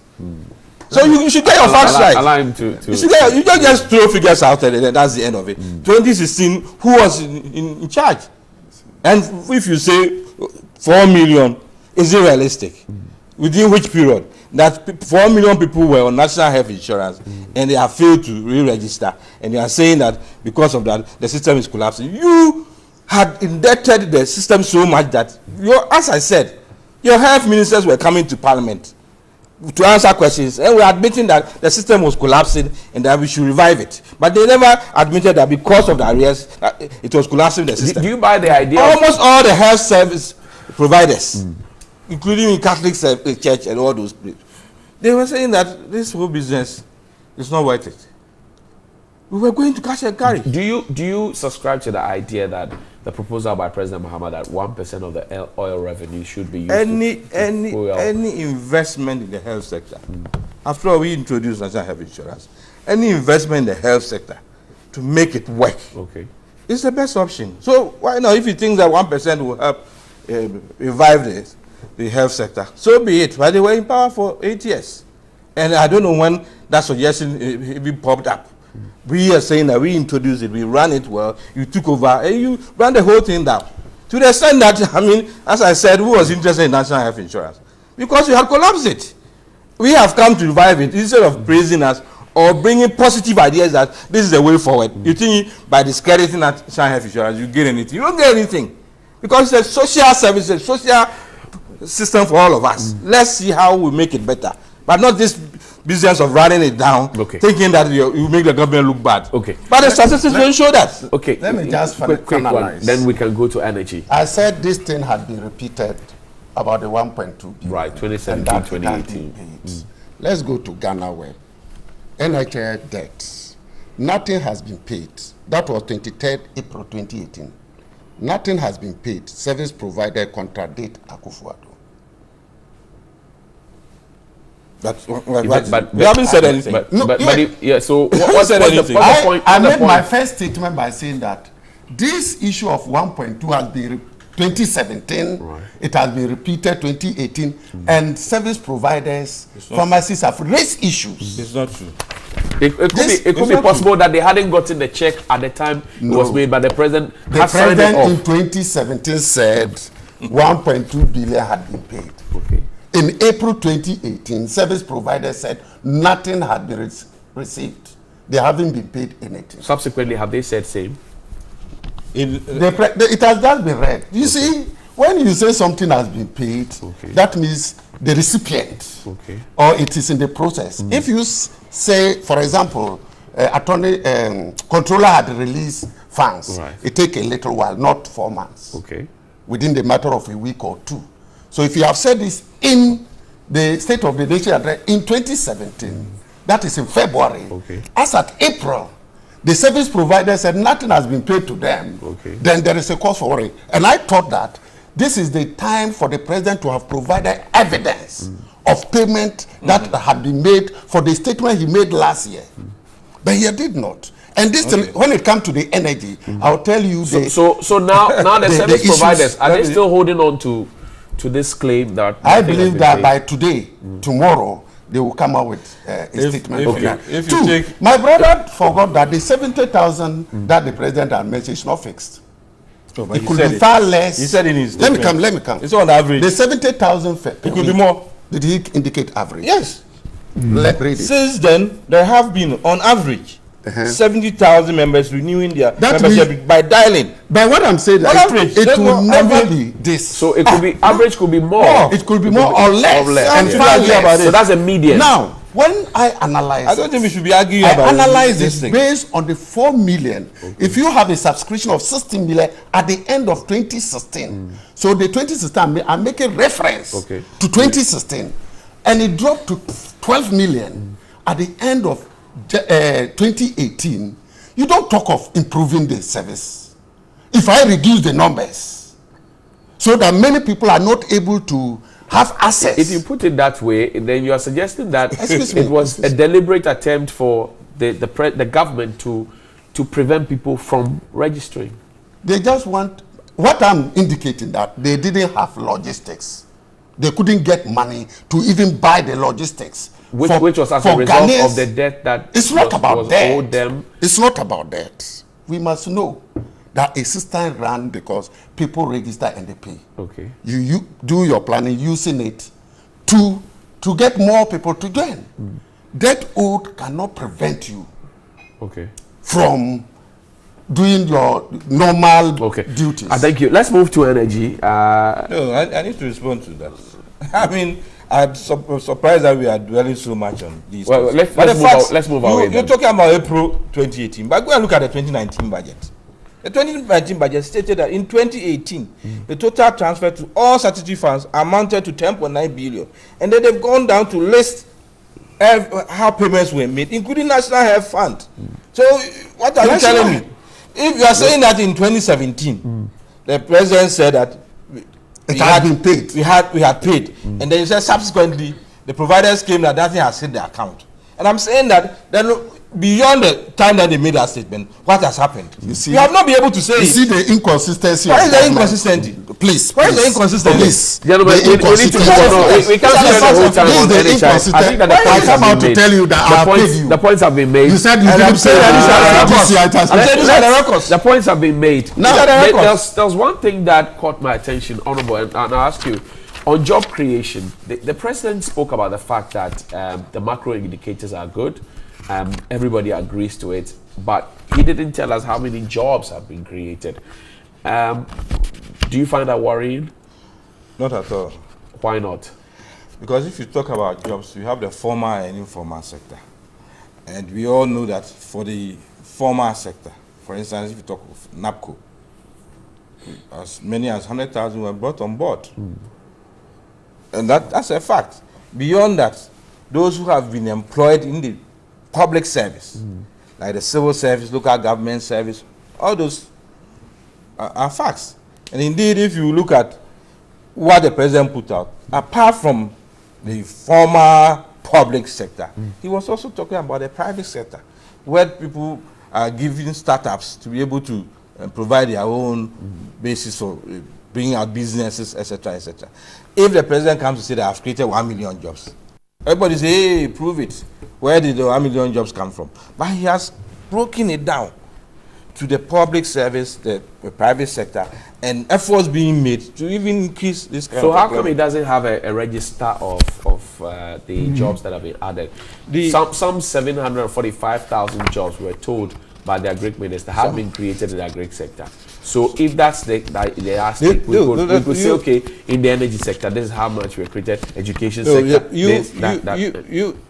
So you should get your facts right. Allow him to you don't just throw figures out there and that's the end of it. 2016, who was in charge? And if you say 4 million, is it realistic? Within which period? That 4 million people were on national health insurance and they have failed to re-register, and you are saying that because of that the system is collapsing. You had indebted the system so much that, as I said, your health ministers were coming to Parliament to answer questions, and we are admitting that the system was collapsing and that we should revive it. But they never admitted that because of the arrears, it was collapsing the system. Do you buy the idea? Almost all the health service providers, including in Catholic Church and all those places, they were saying that this whole business is not worth it. We were going to cash and carry. Do you subscribe to the idea that the proposal by President Mahama that 1% of the oil revenue should be used any investment in the health sector? After all, we introduced national health insurance. Any investment in the health sector to make it work, it's the best option. So why not? If you think that 1% will help revive the health sector, so be it. But they were in power for 8 years, and I don't know when that suggestion even popped up. We are saying that we introduced it, we ran it well, you took over, and you ran the whole thing down. To the extent that, I mean, as I said, who was interested in national health insurance? Because you had collapsed it. We have come to revive it instead of praising us or bringing positive ideas that this is the way forward. You think by discrediting national health insurance, you get anything. You don't get anything. Because it's a social service, a social system for all of us. Let's see how we make it better. But not this business of running it down, thinking that you make the government look bad. But the statistics don't show that. Let me just quick one. Then we can go to energy. I said this thing had been repeated about the 1.2 billion. Right, 2017, 2018. Let's go to Ghana Web. NHS debts. Nothing has been paid. That was 23rd April 2018. Nothing has been paid. Service provider contradict Akufo-Addo. But they haven't said anything. So what's the point? I made my first statement by saying that this issue of 1.2 has been 2017, it has been repeated 2018, and service providers, pharmacists have raised issues. It's not true. It could be possible that they hadn't gotten the check at the time it was made, but the president in 2017 said 1.2 billion had been paid. In April 2018, service providers said nothing had been received. They haven't been paid anything. Subsequently, have they said same? It has just been read. You see, when you say something has been paid, that means the recipient or it is in the process. If you say, for example, controller had released funds, it takes a little while, not 4 months. Within the matter of a week or two. So if you have said this in the State of the Nation address in 2017, that is in February, as at April, the service provider said nothing has been paid to them, then there is a cause for worry. And I thought that this is the time for the president to have provided evidence of payment that had been made for the statement he made last year. But he did not. And this thing, when it comes to the energy, I'll tell you. So now the service providers, are they still holding on to this claim that I believe that by today, tomorrow, they will come out with a statement. My brother forgot that the 70,000 that the president had mentioned is not fixed. It could be far less. He said in his let me come. It's on average. The 70,000. It could be more. Did he indicate average? Yes. Let's read it. Since then, there have been, on average, 70,000 members renewing their That membership by dialing. By what I'm saying, it will never be this. So it could be average, could be more. It could be more or less. And far less. So that's a median. Now, when I analyze, I don't think we should be arguing about analyze this it thing. based on the 4 million. If you have a subscription of 16 million at the end of 2016, so the 2016, I'm making reference to 2016, and it dropped to 12 million at the end of 2018, you don't talk of improving the service. If I reduce the numbers so that many people are not able to have access. If you put it that way, then you are suggesting that it was a deliberate attempt for the government to prevent people from registering. They just want, what I'm indicating, that they didn't have logistics. They couldn't get money to even buy the logistics. Which was as a result of the debt that it's not about debt. owed them. It's not about that. We must know that a system ran because people register and they pay. Okay. You do your planning using it to get more people to join. Debt owed cannot prevent you from doing your normal duties. Thank you. Let's move to energy. No, I need to respond to that. I mean, I'm surprised that we are dwelling so much on these. Well, let's move away. You're talking about April 2018, but go and look at the 2019 budget. The 2019 budget stated that in 2018, the total transfer to all statutory funds amounted to 10.9 billion, and then they've gone down to list how payments were made, including National Health Fund. So, what are you telling me? If you are saying that in 2017, the president said that it had been paid. We had paid. And then you said subsequently the providers came that nothing has hit the account. And I'm saying that then beyond the time that they made that statement, what has happened? You see, you have not been able to say you see the inconsistency. Why is the inconsistency? Please. Why is the inconsistency? Please. Gentlemen, we need to we can't spend the whole time on NHI. I think that the points have been made. To tell you that the points have been made. You said you didn't say that. The points have been made. Now, there's one thing that caught my attention, Honorable, and I'll ask you. On job creation, the president spoke about the fact that the macro indicators are good. Everybody agrees to it, but he didn't tell us how many jobs have been created. Do you find that worrying? Not at all. Why not? Because if you talk about jobs, you have the formal and informal sector. And we all know that for the formal sector, for instance, if you talk of NAPCO, as many as 100,000 were brought on board. And that's a fact. Beyond that, those who have been employed in the public service, like the civil service, local government service, all those are facts. And indeed, if you look at what the president put out, apart from the former public sector, he was also talking about the private sector, where people are giving startups to be able to provide their own basis for bringing out businesses, etc., etc. If the president comes to say that I've created 1 million jobs, everybody say, hey, prove it. Where did the 1 million jobs come from? But he has broken it down to the public service, the private sector, and efforts being made to even increase this kind of employment. So how come it doesn't have a register of the jobs that have been added? Some 745,000 jobs were told by the Agric Minister have been created in the Agric sector. So if that's the aspect, we could say, okay, in the energy sector, this is how much we created, education sector,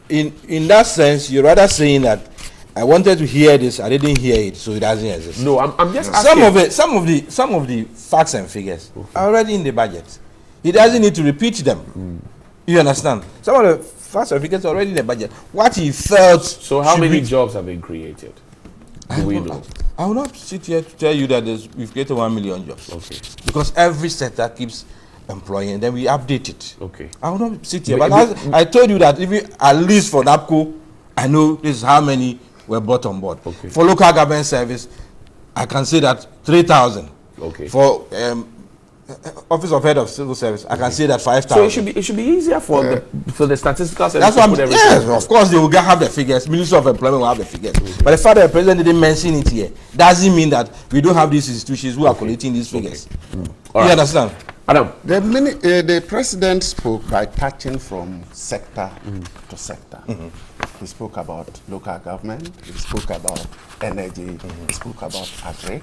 in that sense, you're rather saying that I wanted to hear this, I didn't hear it, so it doesn't exist. No, I'm just asking. Some of the facts and figures are already in the budget. He doesn't need to repeat them. You understand? Some of the facts and figures are already in the budget. What he felt. So how many jobs have been created? Do we know? I will not sit here to tell you that we've created 1 million jobs. Okay. Because every sector keeps employing, and then we update it. Okay. I will not sit here. But I told you that even at least for NAPCO, I know this is how many were brought on board. Okay. For local government service, I can say that 3,000. Okay. For Office of Head of Civil Service, I can say that 5,000. So it should be easier for the statistical service. That's what yes, of course they will have the figures. Ministry of Employment will have the figures. But the fact that the president didn't mention it here doesn't mean that we don't have these institutions who are collating these figures. You understand? Adam, the president spoke by touching from sector to sector. He spoke about local government. He spoke about energy. He spoke about agri.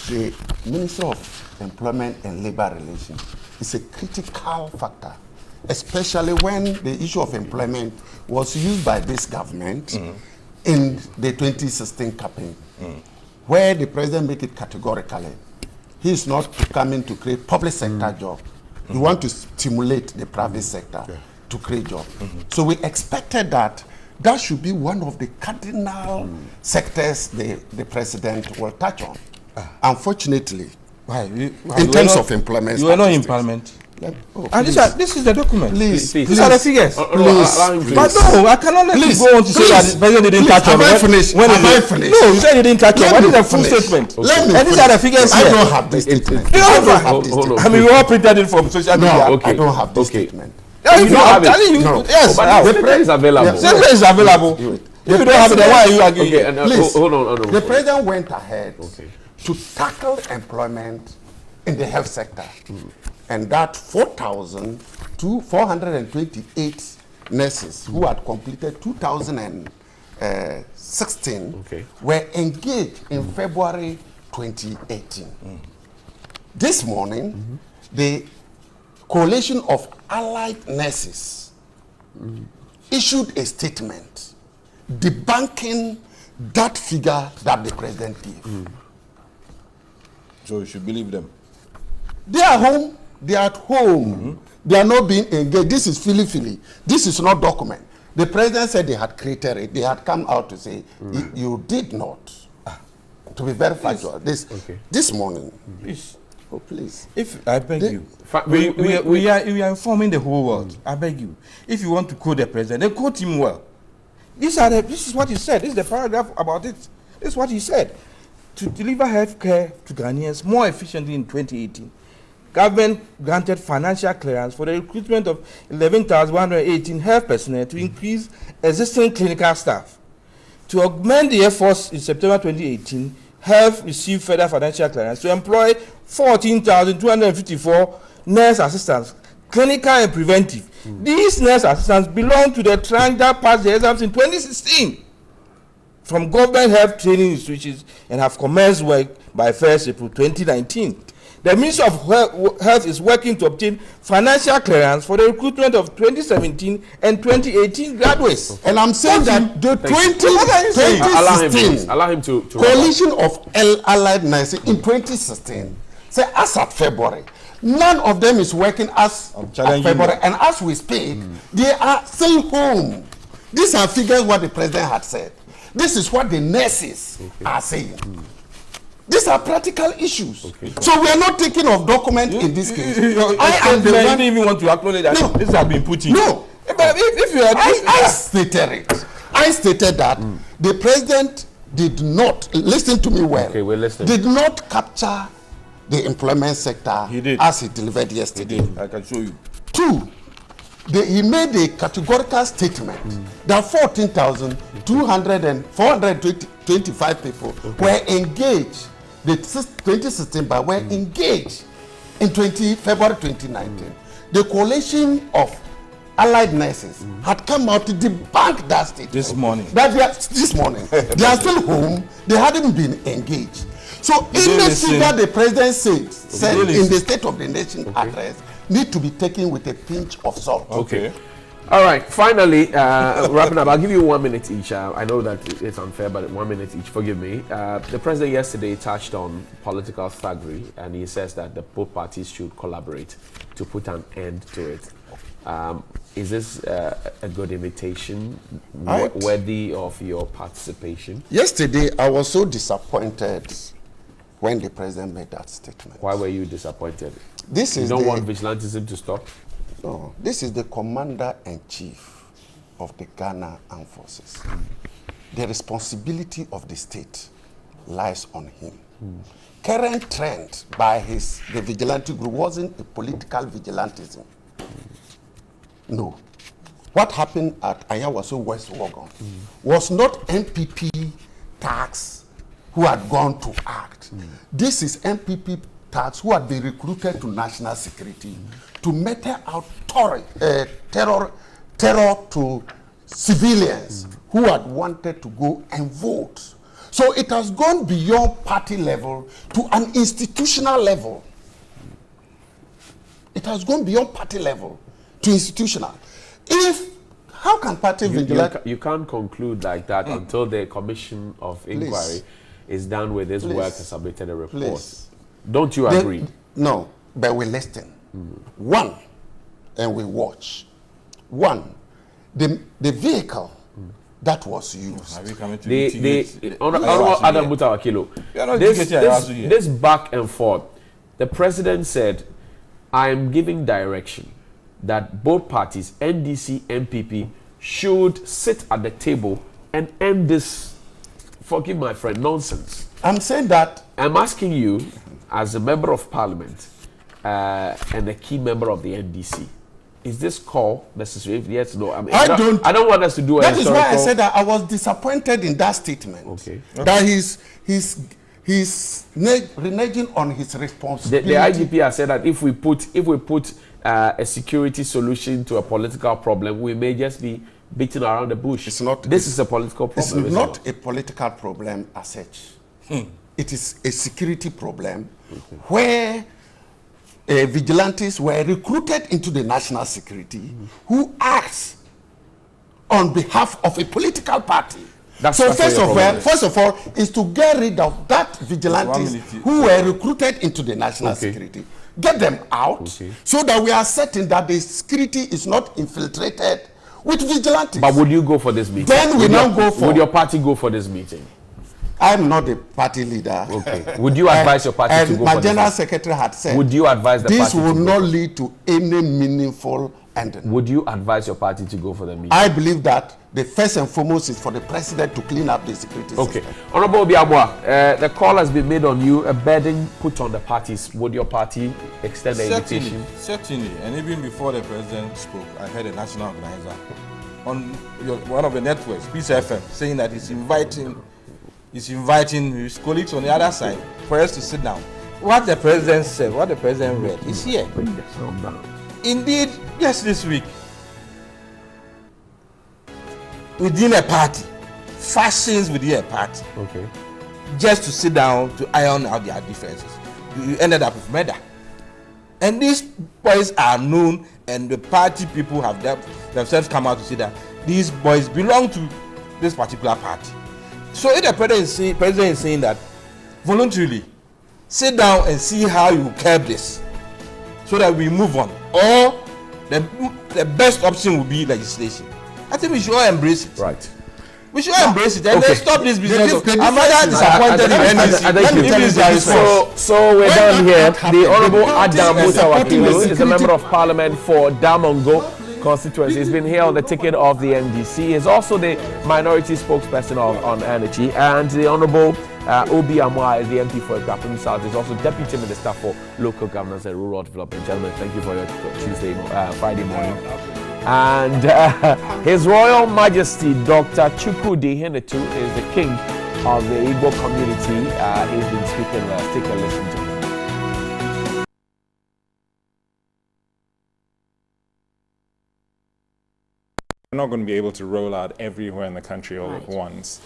The Minister of Employment and Labor Relations is a critical factor, especially when the issue of employment was used by this government in the 2016 campaign, where the president made it categorically. He is not coming to create public sector job. He wants to stimulate the private sector to create jobs. So we expected that should be one of the cardinal sectors the president will touch on. Unfortunately, in terms of employment, you were not in parliament. And this is the document. Please, these are the figures. Please. But no, I cannot let you go on to say that the president didn't touch on. Have I finished? Have I finished? No, you said you didn't touch on. What is the full statement? And these are the figures here. I don't have this statement. You don't have this statement. I mean, we all printed it from social media. No, I don't have this statement. You don't have it. No. Yes, but the statement is available. The statement is available. If you don't have it, then why are you arguing? Please, hold on. The president went ahead to tackle employment in the health sector. And that 4,428 nurses who had completed 2016 were engaged in February 2018. This morning, the Coalition of Allied Nurses issued a statement debunking that figure that the president gave. So you should believe them. They are home. They are at home. They are not being engaged. This is fili-fili. This is not document. The president said they had created it. They had come out to say, you did not. To be very factual. This morning. Please. Oh, please. If I beg you. We are informing the whole world. I beg you. If you want to quote the president, then quote him well. This is what he said. This is the paragraph about it. This is what he said. To deliver health care to Ghanaians more efficiently in 2018. Government granted financial clearance for the recruitment of 11,118 health personnel to increase existing clinical staff. To augment the efforts in September 2018, Health received further financial clearance to employ 14,254 nurse assistants, clinical and preventive. These nurse assistants belong to the tranche that passed the exams in 2016 from government health training institutions and have commenced work by 1st April 2019. The Ministry of Health is working to obtain financial clearance for the recruitment of 2017 and 2018 graduates. And I'm saying that the 2016 allow him to Coalition of Allied Nurses in 2016, say as at February, none of them is working as at February, and as we speak, they are staying home. These are figures what the president had said. This is what the nurses are saying. These are practical issues. So we are not taking of document in this case. I didn't even want to acknowledge that this has been put in. No. But if you are I stated it. I stated that the president did not, listen to me well, did not capture the employment sector as he delivered yesterday. I can show you. 2, he made a categorical statement that 14,425 people were engaged. The 2016 but were engaged in February 2019. The Coalition of Allied Nurses had come out to debunk that statement. This morning. They are still home. They hadn't been engaged. So any figure the president said in the State of the Nation address need to be taken with a pinch of salt. Okay. All right, finally, wrapping up, I'll give you 1 minute each. I know that it's unfair, but 1 minute each, forgive me. The president yesterday touched on political thuggery, and he says that the both parties should collaborate to put an end to it. Is this a good invitation, worthy of your participation? Yesterday, I was so disappointed when the president made that statement. Why were you disappointed? You don't want vigilantism to stop? No, this is the commander-in-chief of the Ghana Armed Forces. The responsibility of the state lies on him. Current trend by the vigilante group wasn't a political vigilantism. No. What happened at Ayawaso West Wagon was not MPP tax who had gone to act. This is MPP tax who had been recruited to national security to mete out terror to civilians who had wanted to go and vote. So it has gone beyond party level to an institutional level. It has gone beyond party level to institutional. How can party vigilance... You can't conclude like that until the commission of inquiry is done with this work and submitted a report. Please. Don't you agree? No, but we listen. One, and we watch. One, the vehicle that was used. This back and forth, the president said, I am giving direction that both parties, NDC, MPP, should sit at the table and end this, forgive my friend, nonsense. I'm saying that. I'm asking you, as a member of parliament and a key member of the NDC, is this call necessary? If yes, no. I mean, I don't want us to do that. That is why I said that I was disappointed in that statement. Okay. That he's reneging on his responsibility. The IGP has said that if we put a security solution to a political problem, we may just be beating around the bush. It's not. This is a political problem. It's not a political problem as such. It is a security problem where vigilantes were recruited into the national security who acts on behalf of a political party. So first of all, is to get rid of that vigilantes who were recruited into the national security. Get them out so that we are certain that the security is not infiltrated with vigilantes. But would you go for this meeting? Then we now go for... Would your party go for this meeting? I'm not a party leader. Okay. Would you advise your party to go for this? My general secretary had said... Would you advise the party this will not lead to any meaningful ending. Would you advise your party to go for the meeting? I believe that the first and foremost is for the president to clean up the security system. Honorable Biamwa, the call has been made on you, a burden put on the parties. Would your party extend the invitation? Certainly. And even before the president spoke, I heard a national organizer on one of the networks, Peace FM, saying that he's inviting his colleagues on the other side for us to sit down. What the president said, what the president read, is here. Indeed, yes, this week, within a party, factions within a party, just to sit down to iron out their differences, you ended up with murder. And these boys are known, and the party people have themselves come out to say that these boys belong to this particular party. So if the president is saying that voluntarily, sit down and see how you curb this so that we move on, or the best option will be legislation. I think we should all embrace it. Right. We should embrace it and let's stop this business. I'm rather disappointed in NDC. So we're done here. The Honorable Adam Musa Wakilu is a member of Parliament for Damongo constituency. He's been here on the ticket of the NDC. He's also the minority spokesperson on energy. And the Honorable Obi Amwa is the MP for Ekwapim South. He's also Deputy Minister for Local Governance and Rural Development. Gentlemen, thank you for your Friday morning. And His Royal Majesty Dr. Chukwudi Hinetu is the king of the Igbo community. He's been speaking. Let's take a listen to him. We're not going to be able to roll out everywhere in the country all at once.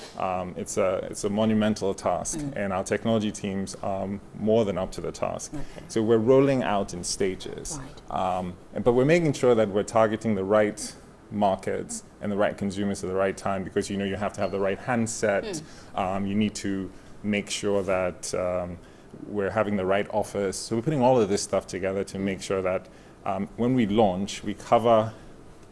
It's a monumental task, and our technology teams are more than up to the task. So we're rolling out in stages, but we're making sure that we're targeting the right markets and the right consumers at the right time, because you have to have the right handset. You need to make sure that we're having the right offers. So we're putting all of this stuff together to make sure that when we launch, we cover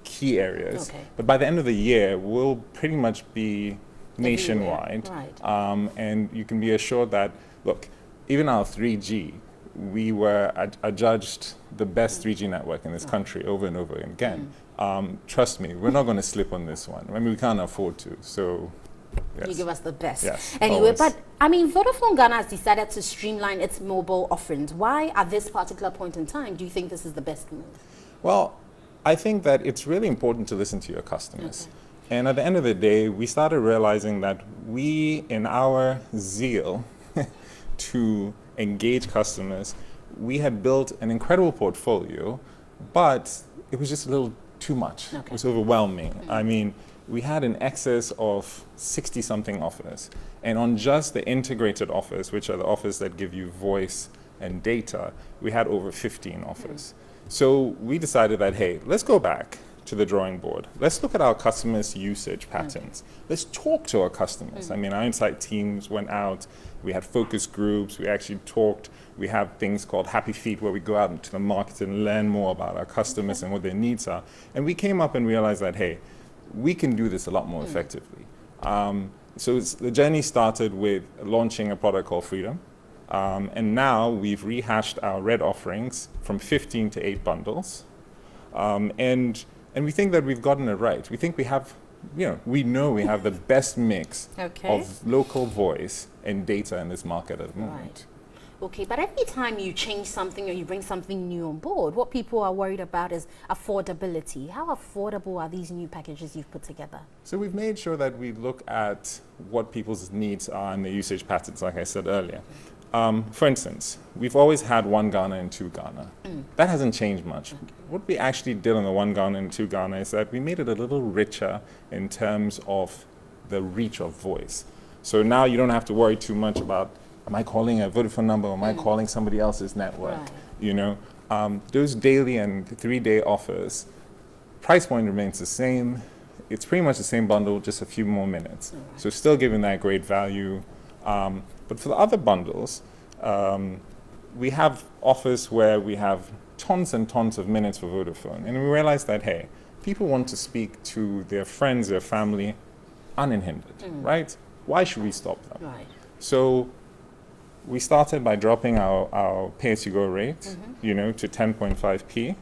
key areas, but by the end of the year we'll pretty much be nationwide, and you can be assured that, look, even our 3G, we were adjudged the best 3G network in this country over and over again. Trust me, we're not going to slip on this one. I mean, we can't afford to, so yes. You give us the best. Yes, anyway, always. but I mean, Vodafone Ghana has decided to streamline its mobile offerings. Why, at this particular point in time, do you think this is the best move? Well, I think that it's really important to listen to your customers. And at the end of the day, we started realizing that we, in our zeal to engage customers, we had built an incredible portfolio, but it was just a little too much. It was overwhelming. I mean, we had in excess of 60-something offers. And on just the integrated offers, which are the offers that give you voice and data, we had over 15 offers. So we decided that, hey, let's go back to the drawing board. Let's look at our customers' usage patterns. Let's talk to our customers. I mean, our insight teams went out, we had focus groups, we actually talked. We have things called Happy Feet where we go out into the market and learn more about our customers and what their needs are. And we came up and realized that, hey, we can do this a lot more effectively. So the journey started with launching a product called Freedom. And now we've rehashed our red offerings from 15 to 8 bundles. And we think that we've gotten it right. We think we have, we know we have the best mix of local voice and data in this market at the moment. Right. Okay, but every time you change something or you bring something new on board, what people are worried about is affordability. How affordable are these new packages you've put together? So we've made sure that we look at what people's needs are and the usage patterns, like I said earlier. For instance, we've always had 1 Ghana and 2 Ghana. That hasn't changed much. What we actually did on the 1 Ghana and 2 Ghana is that we made it a little richer in terms of the reach of voice. So now you don't have to worry too much about, am I calling a Vodafone number or am I calling somebody else's network? Right. Those daily and 3-day offers, price point remains the same. It's pretty much the same bundle, just a few more minutes. Right. So still giving that great value. But for the other bundles, we have offers where we have tons and tons of minutes for Vodafone. And we realized that, hey, people want to speak to their friends, their family, uninhibited, right? Why should we stop them? Right. So we started by dropping our pay-as-you-go rate, to 10.5p,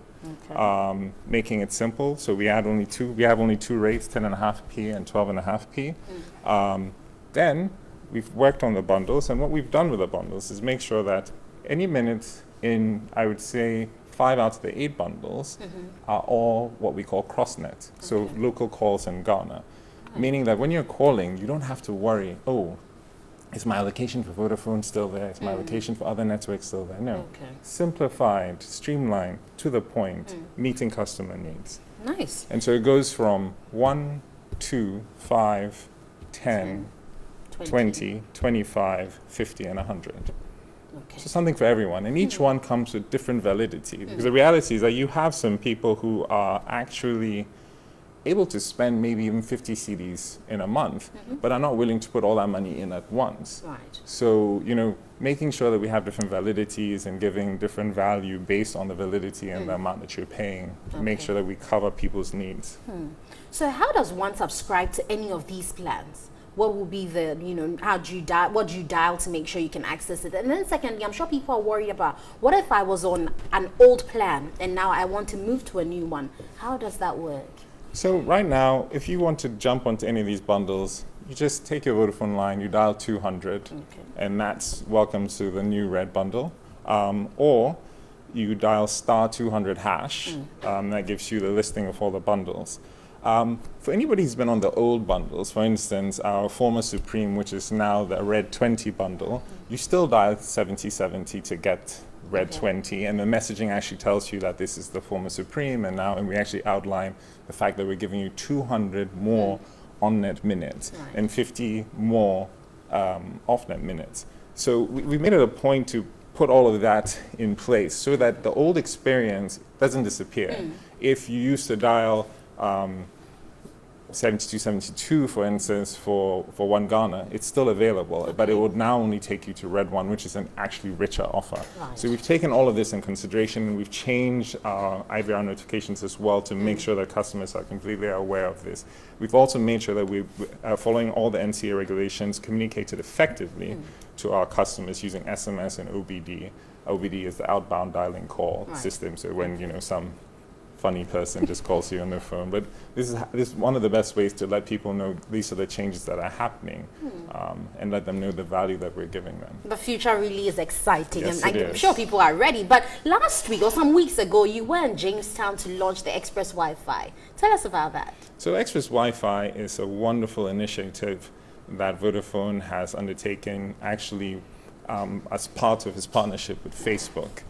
making it simple. So we have only two rates, 10.5p and 12.5p. Then we've worked on the bundles, and what we've done with the bundles is make sure that any minutes in, I would say, 5 out of the 8 bundles are all what we call cross-net, so local calls in Ghana, meaning that when you're calling, you don't have to worry, oh, is my allocation for Vodafone still there? Is my allocation for other networks still there? No. Simplified, streamlined, to the point, meeting customer needs. Nice. And so it goes from 1, 2, 5, 10, 20, 25, 50, and 100. So something for everyone. And each one comes with different validity. Because the reality is that you have some people who are actually able to spend maybe even 50 CDs in a month, but are not willing to put all that money in at once. Right. So, making sure that we have different validities and giving different value based on the validity and the amount that you're paying to make sure that we cover people's needs. So how does one subscribe to any of these plans? What will be the, what do you dial to make sure you can access it? And then secondly, I'm sure people are worried about, what if I was on an old plan and now I want to move to a new one? How does that work? So right now, if you want to jump onto any of these bundles, you just take your Vodafone line, you dial 200, and that's welcome to the new red bundle. Or you dial star 200 hash, that gives you the listing of all the bundles. For anybody who's been on the old bundles, for instance, our former Supreme, which is now the Red 20 bundle, you still dial 7070 to get Red 20, and the messaging actually tells you that this is the former Supreme, and we actually outline the fact that we're giving you 200 more on-net minutes and 50 more off-net minutes. So we made it a point to put all of that in place so that the old experience doesn't disappear. If you used to dial 7272, for instance, for 1 Ghana, it's still available, but it would now only take you to Red 1, which is an actually richer offer. Right. So we've taken all of this in consideration, and we've changed our IVR notifications as well to make sure that customers are completely aware of this. We've also made sure that we are following all the NCA regulations, communicated effectively to our customers using SMS and OBD. OBD is the outbound dialing call system, so when some funny person just calls you on their phone. But this is one of the best ways to let people know these are the changes that are happening, and let them know the value that we're giving them. The future really is exciting, yes, and I'm sure people are ready. But last week or some weeks ago, you were in Jamestown to launch the Express Wi-Fi. Tell us about that. So Express Wi-Fi is a wonderful initiative that Vodafone has undertaken, actually as part of his partnership with Facebook.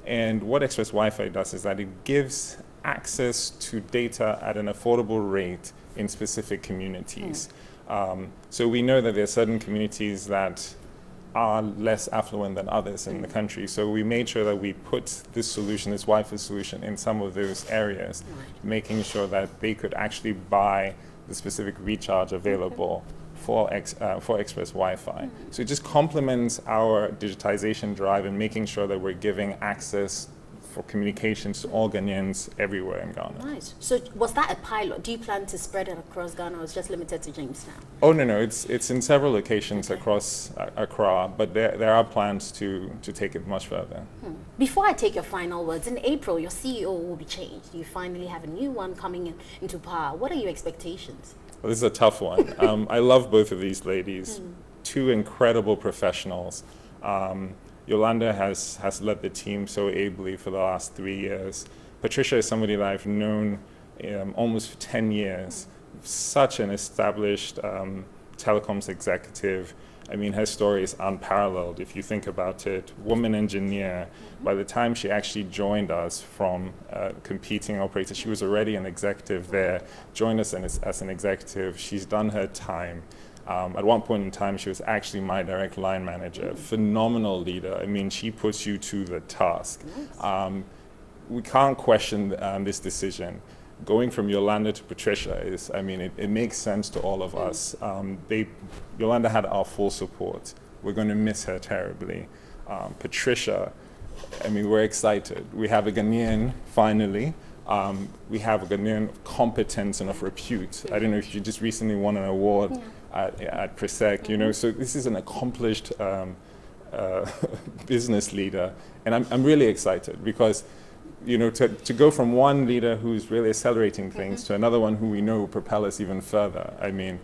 And what Express Wi-Fi does is that it gives access to data at an affordable rate in specific communities. So we know that there are certain communities that are less affluent than others in the country. So we made sure that we put this solution, this Wi-Fi solution, in some of those areas, making sure that they could actually buy the specific recharge available for Express Wi-Fi. So it just complements our digitization drive and making sure that we're giving access for communications to all Ghanaians everywhere in Ghana. Nice. So was that a pilot? Do you plan to spread it across Ghana, or it's just limited to Jamestown? Oh, no, it's in several locations across Accra, but there are plans to take it much further. Before I take your final words, in April, your CEO will be changed. You finally have a new one coming into power. What are your expectations? Well, this is a tough one. I love both of these ladies, two incredible professionals. Yolanda has led the team so ably for the last 3 years. Patricia is somebody that I've known almost for 10 years. Such an established telecoms executive. I mean, her story is unparalleled if you think about it. Woman engineer. By the time she actually joined us from competing operator, she was already an executive there. Joined us as an executive. She's done her time. At one point in time, she was actually my direct line manager. Phenomenal leader. I mean, she puts you to the task. We can't question this decision. Going from Yolanda to Patricia is, I mean, it makes sense to all of us. Yolanda had our full support. We're going to miss her terribly. Patricia, I mean, we're excited. We have a Ghanaian, finally. We have a Ghanaian of competence and of repute. I don't know if you just recently won an award at Presec, you know, so this is an accomplished business leader. And I'm really excited because, you know, to go from one leader who's really accelerating things to another one who we know will propel us even further. I mean,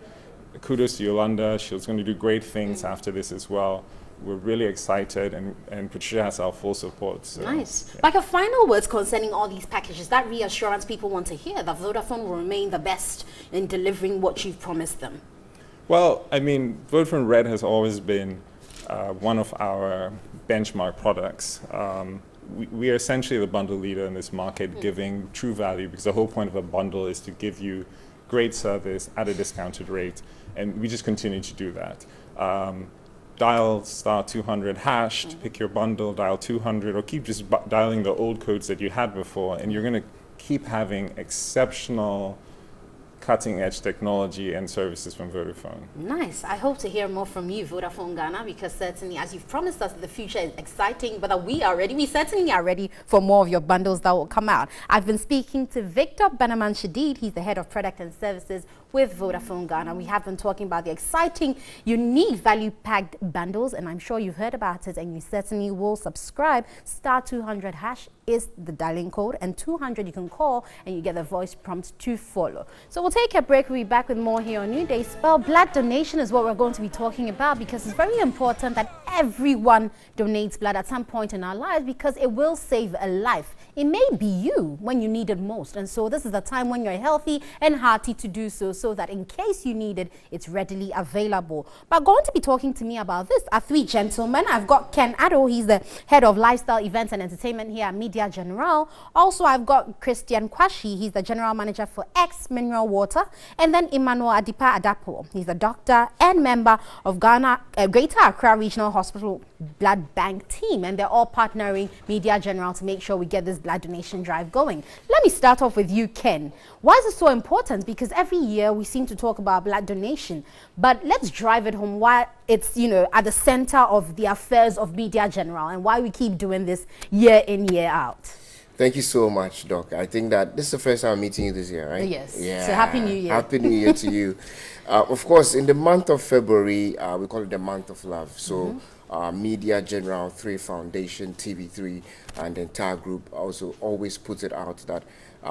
kudos to Yolanda. She's going to do great things after this as well. We're really excited, and Patricia has our full support. So, nice. Like a final words concerning all these packages, that reassurance people want to hear, that Vodafone will remain the best in delivering what you've promised them. Well, I mean, Vodafone Red has always been one of our benchmark products. We are essentially the bundle leader in this market, giving true value, because the whole point of a bundle is to give you great service at a discounted rate, and we just continue to do that. Dial *200# to pick your bundle, dial 200, or keep just dialing the old codes that you had before, and you're going to keep having exceptional cutting-edge technology and services from Vodafone. Nice. I hope to hear more from you, Vodafone Ghana, because certainly, as you've promised us, the future is exciting, but we certainly are ready for more of your bundles that will come out. I've been speaking to Victor Benaman Shadid. He's the head of product and services with Vodafone Ghana. We have been talking about the exciting, unique, value-packed bundles, and I'm sure you've heard about it, and you certainly will subscribe. *200# is the dialing code, and 200 you can call, and you get the voice prompt to follow. So we'll take a break. We'll be back with more here on Newday. Blood donation is what we're going to be talking about, because it's very important that everyone donates blood at some point in our lives, because it will save a life. It may be you when you need it most, and so this is the time when you're healthy and hearty to do so, so that in case you need it, it's readily available. But going to be talking to me about this are three gentlemen. I've got Ken Addo. He's the head of lifestyle events and entertainment here at Media General. Also, I've got Christian Kwashi. He's the general manager for X Mineral Water. And then Emmanuel Adipa Adapo. He's a doctor and member of Greater Accra Regional Hospital Blood Bank team. And they're all partnering Media General to make sure we get this blood donation drive going. Let me start off with you, Ken. Why is it so important? Because every year we seem to talk about blood donation, but let's drive it home why it's, you know, at the center of the affairs of Media General, and why we keep doing this year in, year out. Thank you so much, Doc. I think that this is the first time I'm meeting you this year, right? Yes. Yeah. So Happy New Year. Happy New Year to you. Of course, in the month of February, we call it the month of love. So Media General 3 Foundation, TV3, and the entire group also always puts it out that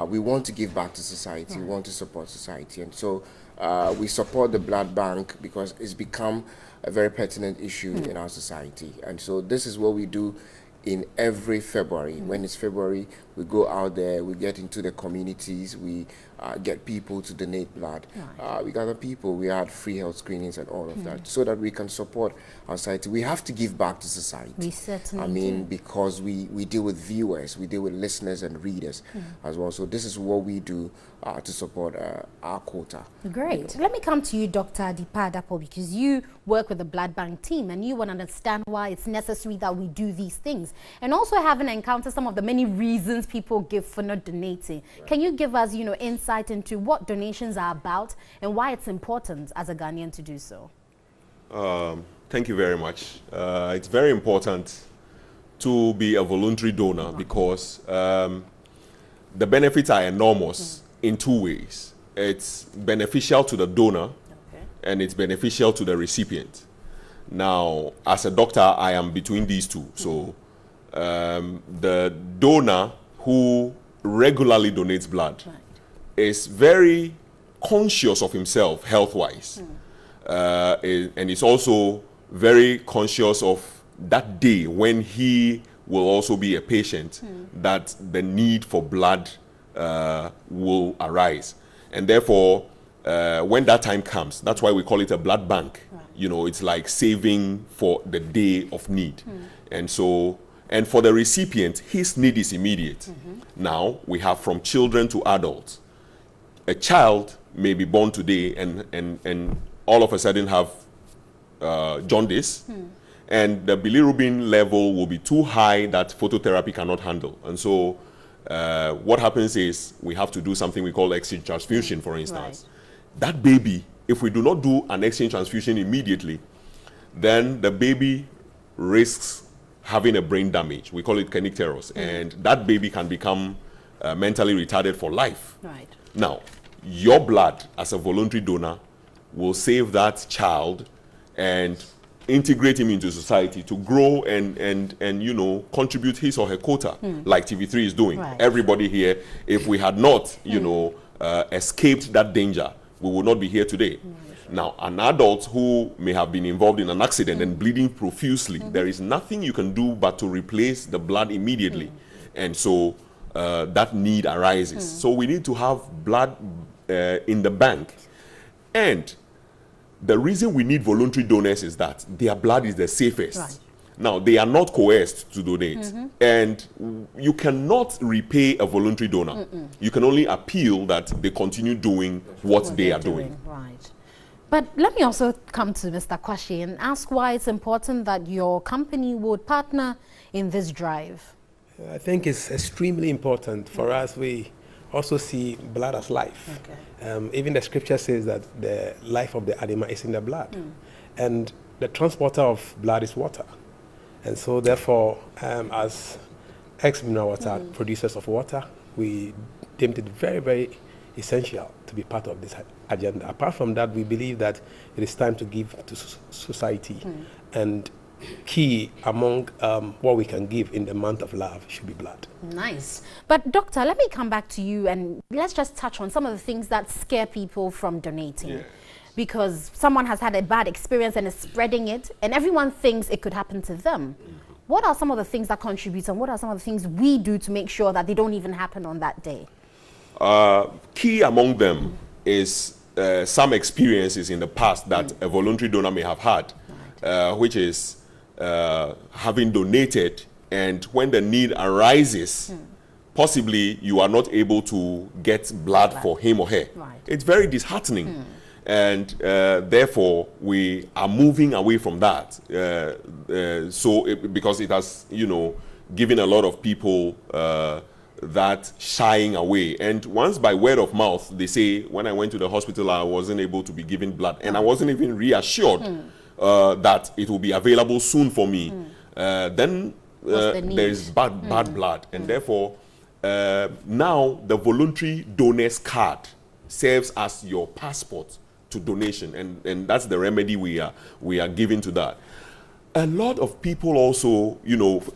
we want to give back to society, we want to support society. And so we support the blood bank because it's become a very pertinent issue in our society. And so this is what we do in every February. When it's February, We go out there, we get into the communities, we get people to donate blood. We gather people, we had free health screenings and all of that, so that we can support our society. We have to give back to society. We certainly I mean, do. because we deal with viewers, we deal with listeners and readers as well. So this is what we do to support our quota. Great. Let me come to you, Dr. Adipadapo, because you work with the blood bank team and you want to understand why it's necessary that we do these things. And also having encountered some of the many reasons people give for not donating. Can you give us, insight into what donations are about and why it's important as a Ghanaian to do so? Thank you very much. It's very important to be a voluntary donor because the benefits are enormous in two ways. It's beneficial to the donor and it's beneficial to the recipient. Now, as a doctor, I am between these two. So the donor who regularly donates blood is very conscious of himself health-wise. And is also very conscious of that day when he will also be a patient, that the need for blood will arise. And therefore, when that time comes, that's why we call it a blood bank. It's like saving for the day of need. And so, and for the recipient, his need is immediate. Now, we have from children to adults. A child may be born today and all of a sudden have jaundice, and the bilirubin level will be too high that phototherapy cannot handle. And so what happens is we have to do something we call exchange transfusion, for instance. That baby, if we do not do an exchange transfusion immediately, then the baby risks having a brain damage. We call it kernicterus, and that baby can become mentally retarded for life. Now, your blood as a voluntary donor will save that child and integrate him into society to grow and contribute his or her quota, like TV3 is doing. Everybody here, if we had not, escaped that danger, we would not be here today. Now, an adult who may have been involved in an accident and bleeding profusely, there is nothing you can do but to replace the blood immediately. And so that need arises. So we need to have blood in the bank. And the reason we need voluntary donors is that their blood is the safest. Now, they are not coerced to donate. And you cannot repay a voluntary donor. You can only appeal that they continue doing what they are doing. But let me also come to Mr. Kwashi and ask why it's important that your company would partner in this drive. I think it's extremely important for us. We also see blood as life. Even the scripture says that the life of the animal is in the blood. And the transporter of blood is water. And so therefore, as ex-mineral water producers of water, we deemed it very, very essential to be part of this agenda. Apart from that, we believe that it is time to give to society. And key among what we can give in the month of love should be blood. Nice. But doctor, let me come back to you and let's just touch on some of the things that scare people from donating. Because someone has had a bad experience and is spreading it, and everyone thinks it could happen to them. What are some of the things that contribute, and what are some of the things we do to make sure that they don't even happen on that day? Key among them is some experiences in the past that a voluntary donor may have had, which is having donated, and when the need arises, possibly you are not able to get blood for him or her. It's very disheartening. And therefore, we are moving away from that. Because it has, given a lot of people that shying away. And once by word of mouth, they say, when I went to the hospital, I wasn't able to be given blood. And I wasn't even reassured that it will be available soon for me. Then there is bad blood. And therefore, now the voluntary donor's card serves as your passport to donation, and that's the remedy we are giving to that. A lot of people also,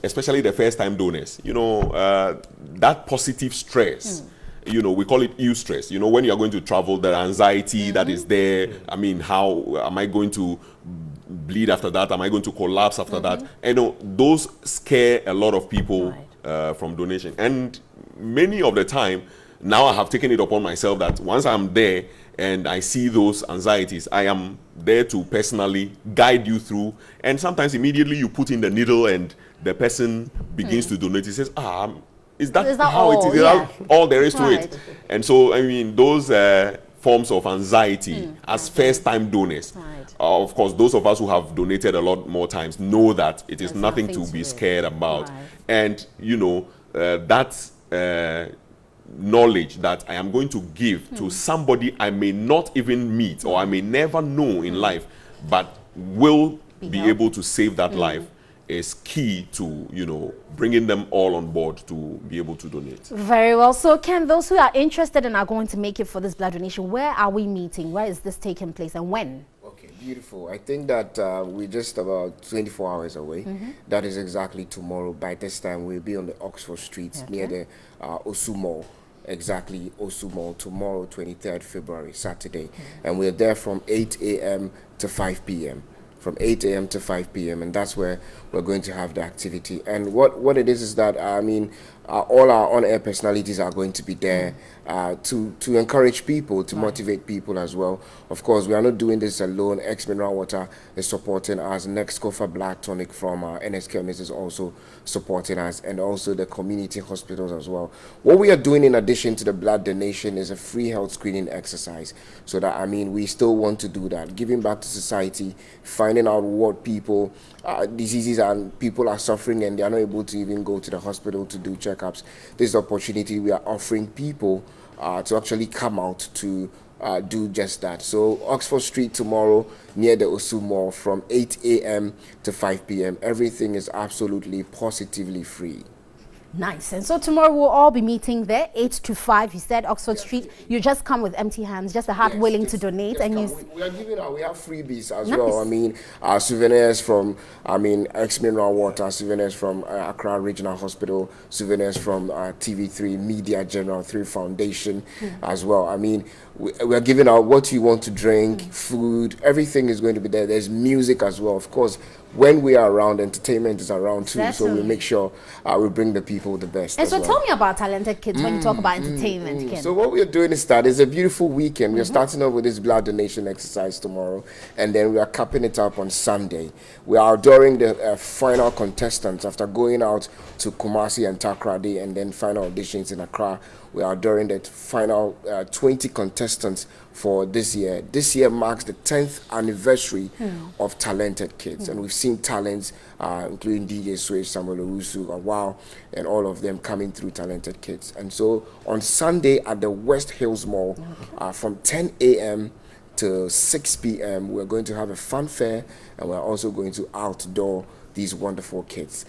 especially the first-time donors, that positive stress, we call it eustress. When you are going to travel, the anxiety that is there. I mean, how am I going to bleed after that? Am I going to collapse after that? Those scare a lot of people from donation. And many of the time, now I have taken it upon myself that once I'm there and I see those anxieties, I am there to personally guide you through. And sometimes immediately you put in the needle and the person begins to donate. He says, is that how all? it is? Is Yeah. that all there is to Right. it? And so, I mean, those forms of anxiety as first-time donors, of course, those of us who have donated a lot more times know that it is nothing to be scared about. And, you know, that knowledge that I am going to give to somebody I may not even meet or I may never know in life, but will be able to save that life, is key to, you know, bringing them all on board to be able to donate. Very well. So, Ken, those who are interested and are going to make it for this blood donation, where are we meeting? Where is this taking place and when? Okay, beautiful. I think that we're just about 24 hours away. That is exactly tomorrow. By this time, we'll be on the Oxford Street near the Osu Mall. Exactly, Osu Mall, tomorrow, 23rd February, Saturday. And we're there from 8 a.m. to 5 p.m. From 8 a.m. to 5 p.m. And that's where we're going to have the activity. And what it is that, I mean, all our on-air personalities are going to be there to encourage people, to motivate people as well. Of course, we are not doing this alone. X Mineral Water is supporting us. Next Kofa Black Tonic from NS Chemist is also supporting us, and also the community hospitals as well. What we are doing in addition to the blood donation is a free health screening exercise. So that, I mean, we still want to do that, giving back to society, finding out what people, diseases and people are suffering and they are not able to even go to the hospital to do checkups. This is the opportunity we are offering people to actually come out to do just that. So Oxford Street tomorrow near the Osu Mall from 8 a.m. to 5 p.m. Everything is absolutely positively free. Nice. And so tomorrow we'll all be meeting there, 8 to 5. You said Oxford Street. You just come with empty hands, just a heart willing to donate. And we are giving out, we have freebies as well. I mean, souvenirs from, I mean, X Mineral Water, souvenirs from Accra Regional Hospital, souvenirs from TV3, Media General 3 Foundation as well. I mean, we are giving out what you want to drink, food, everything is going to be there. There's music as well. Of course, when we are around, entertainment is around too. So we make sure we bring the people the best. And so tell me about Talented Kids when you talk about entertainment, Ken. So what we are doing is that it's a beautiful weekend. We are starting off with this blood donation exercise tomorrow, and then we are capping it up on Sunday. We are adoring the final contestants after going out to Kumasi and Takoradi, and then final auditions in Accra. We are adoring the final 20 contestants for this year. This year marks the 10th anniversary of Talented Kids, and we've seen talents, including DJ Switch, Samuel Owusu, Wow, and all of them coming through Talented Kids. And so on Sunday at the West Hills Mall, from 10 a.m. to 6 p.m., we're going to have a fun fair, and we're also going to outdoor these wonderful kids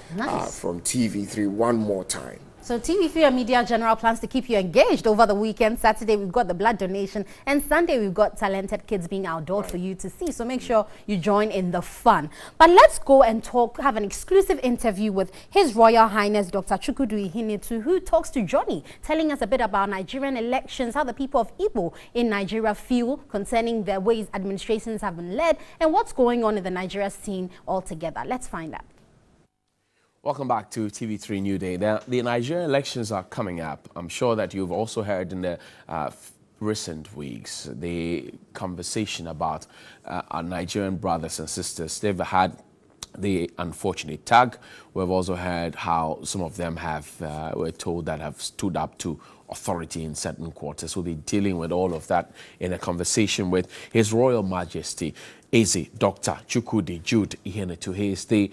from TV3 one more time. So TV3 and Media General plans to keep you engaged over the weekend. Saturday, we've got the blood donation. And Sunday, we've got Talented Kids being outdoors for you to see. So make sure you join in the fun. But let's go and have an exclusive interview with His Royal Highness Dr. Chukwudi Ihinitu, who talks to Johnny, telling us a bit about Nigerian elections, how the people of Igbo in Nigeria feel concerning the ways administrations have been led, and what's going on in the Nigeria scene altogether. Let's find out. Welcome back to TV3 Newday. The Nigerian elections are coming up. I'm sure that you've also heard in the recent weeks the conversation about our Nigerian brothers and sisters. They've had the unfortunate tag. We've also heard how some of them we're told that have stood up to authority in certain quarters. We'll be dealing with all of that in a conversation with His Royal Majesty, Eze Dr. Chukwudi Jude Ihinitu. He is the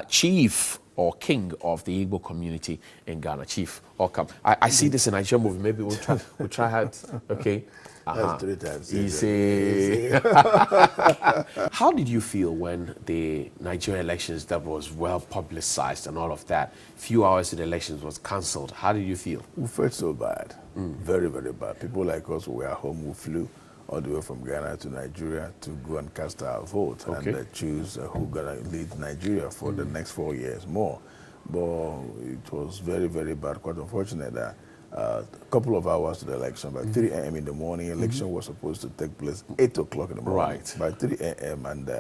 chief or king of the Igbo community in Ghana. Chief, welcome. I see this in a Nigerian movie. Maybe we'll try out. Okay. That's 3 times. Easy. How did you feel when the Nigerian elections that was well publicized and all of that, few hours to the elections was cancelled? How did you feel? We felt so bad. Very, very bad. People like us who were at home, who flew all the way from Ghana to Nigeria to go and cast our vote and choose who's going to lead Nigeria for the next 4 years more. But it was very, very bad. Quite unfortunate that a couple of hours to the election, by 3 a.m. in the morning, election was supposed to take place 8 o'clock in the morning. By 3 a.m. and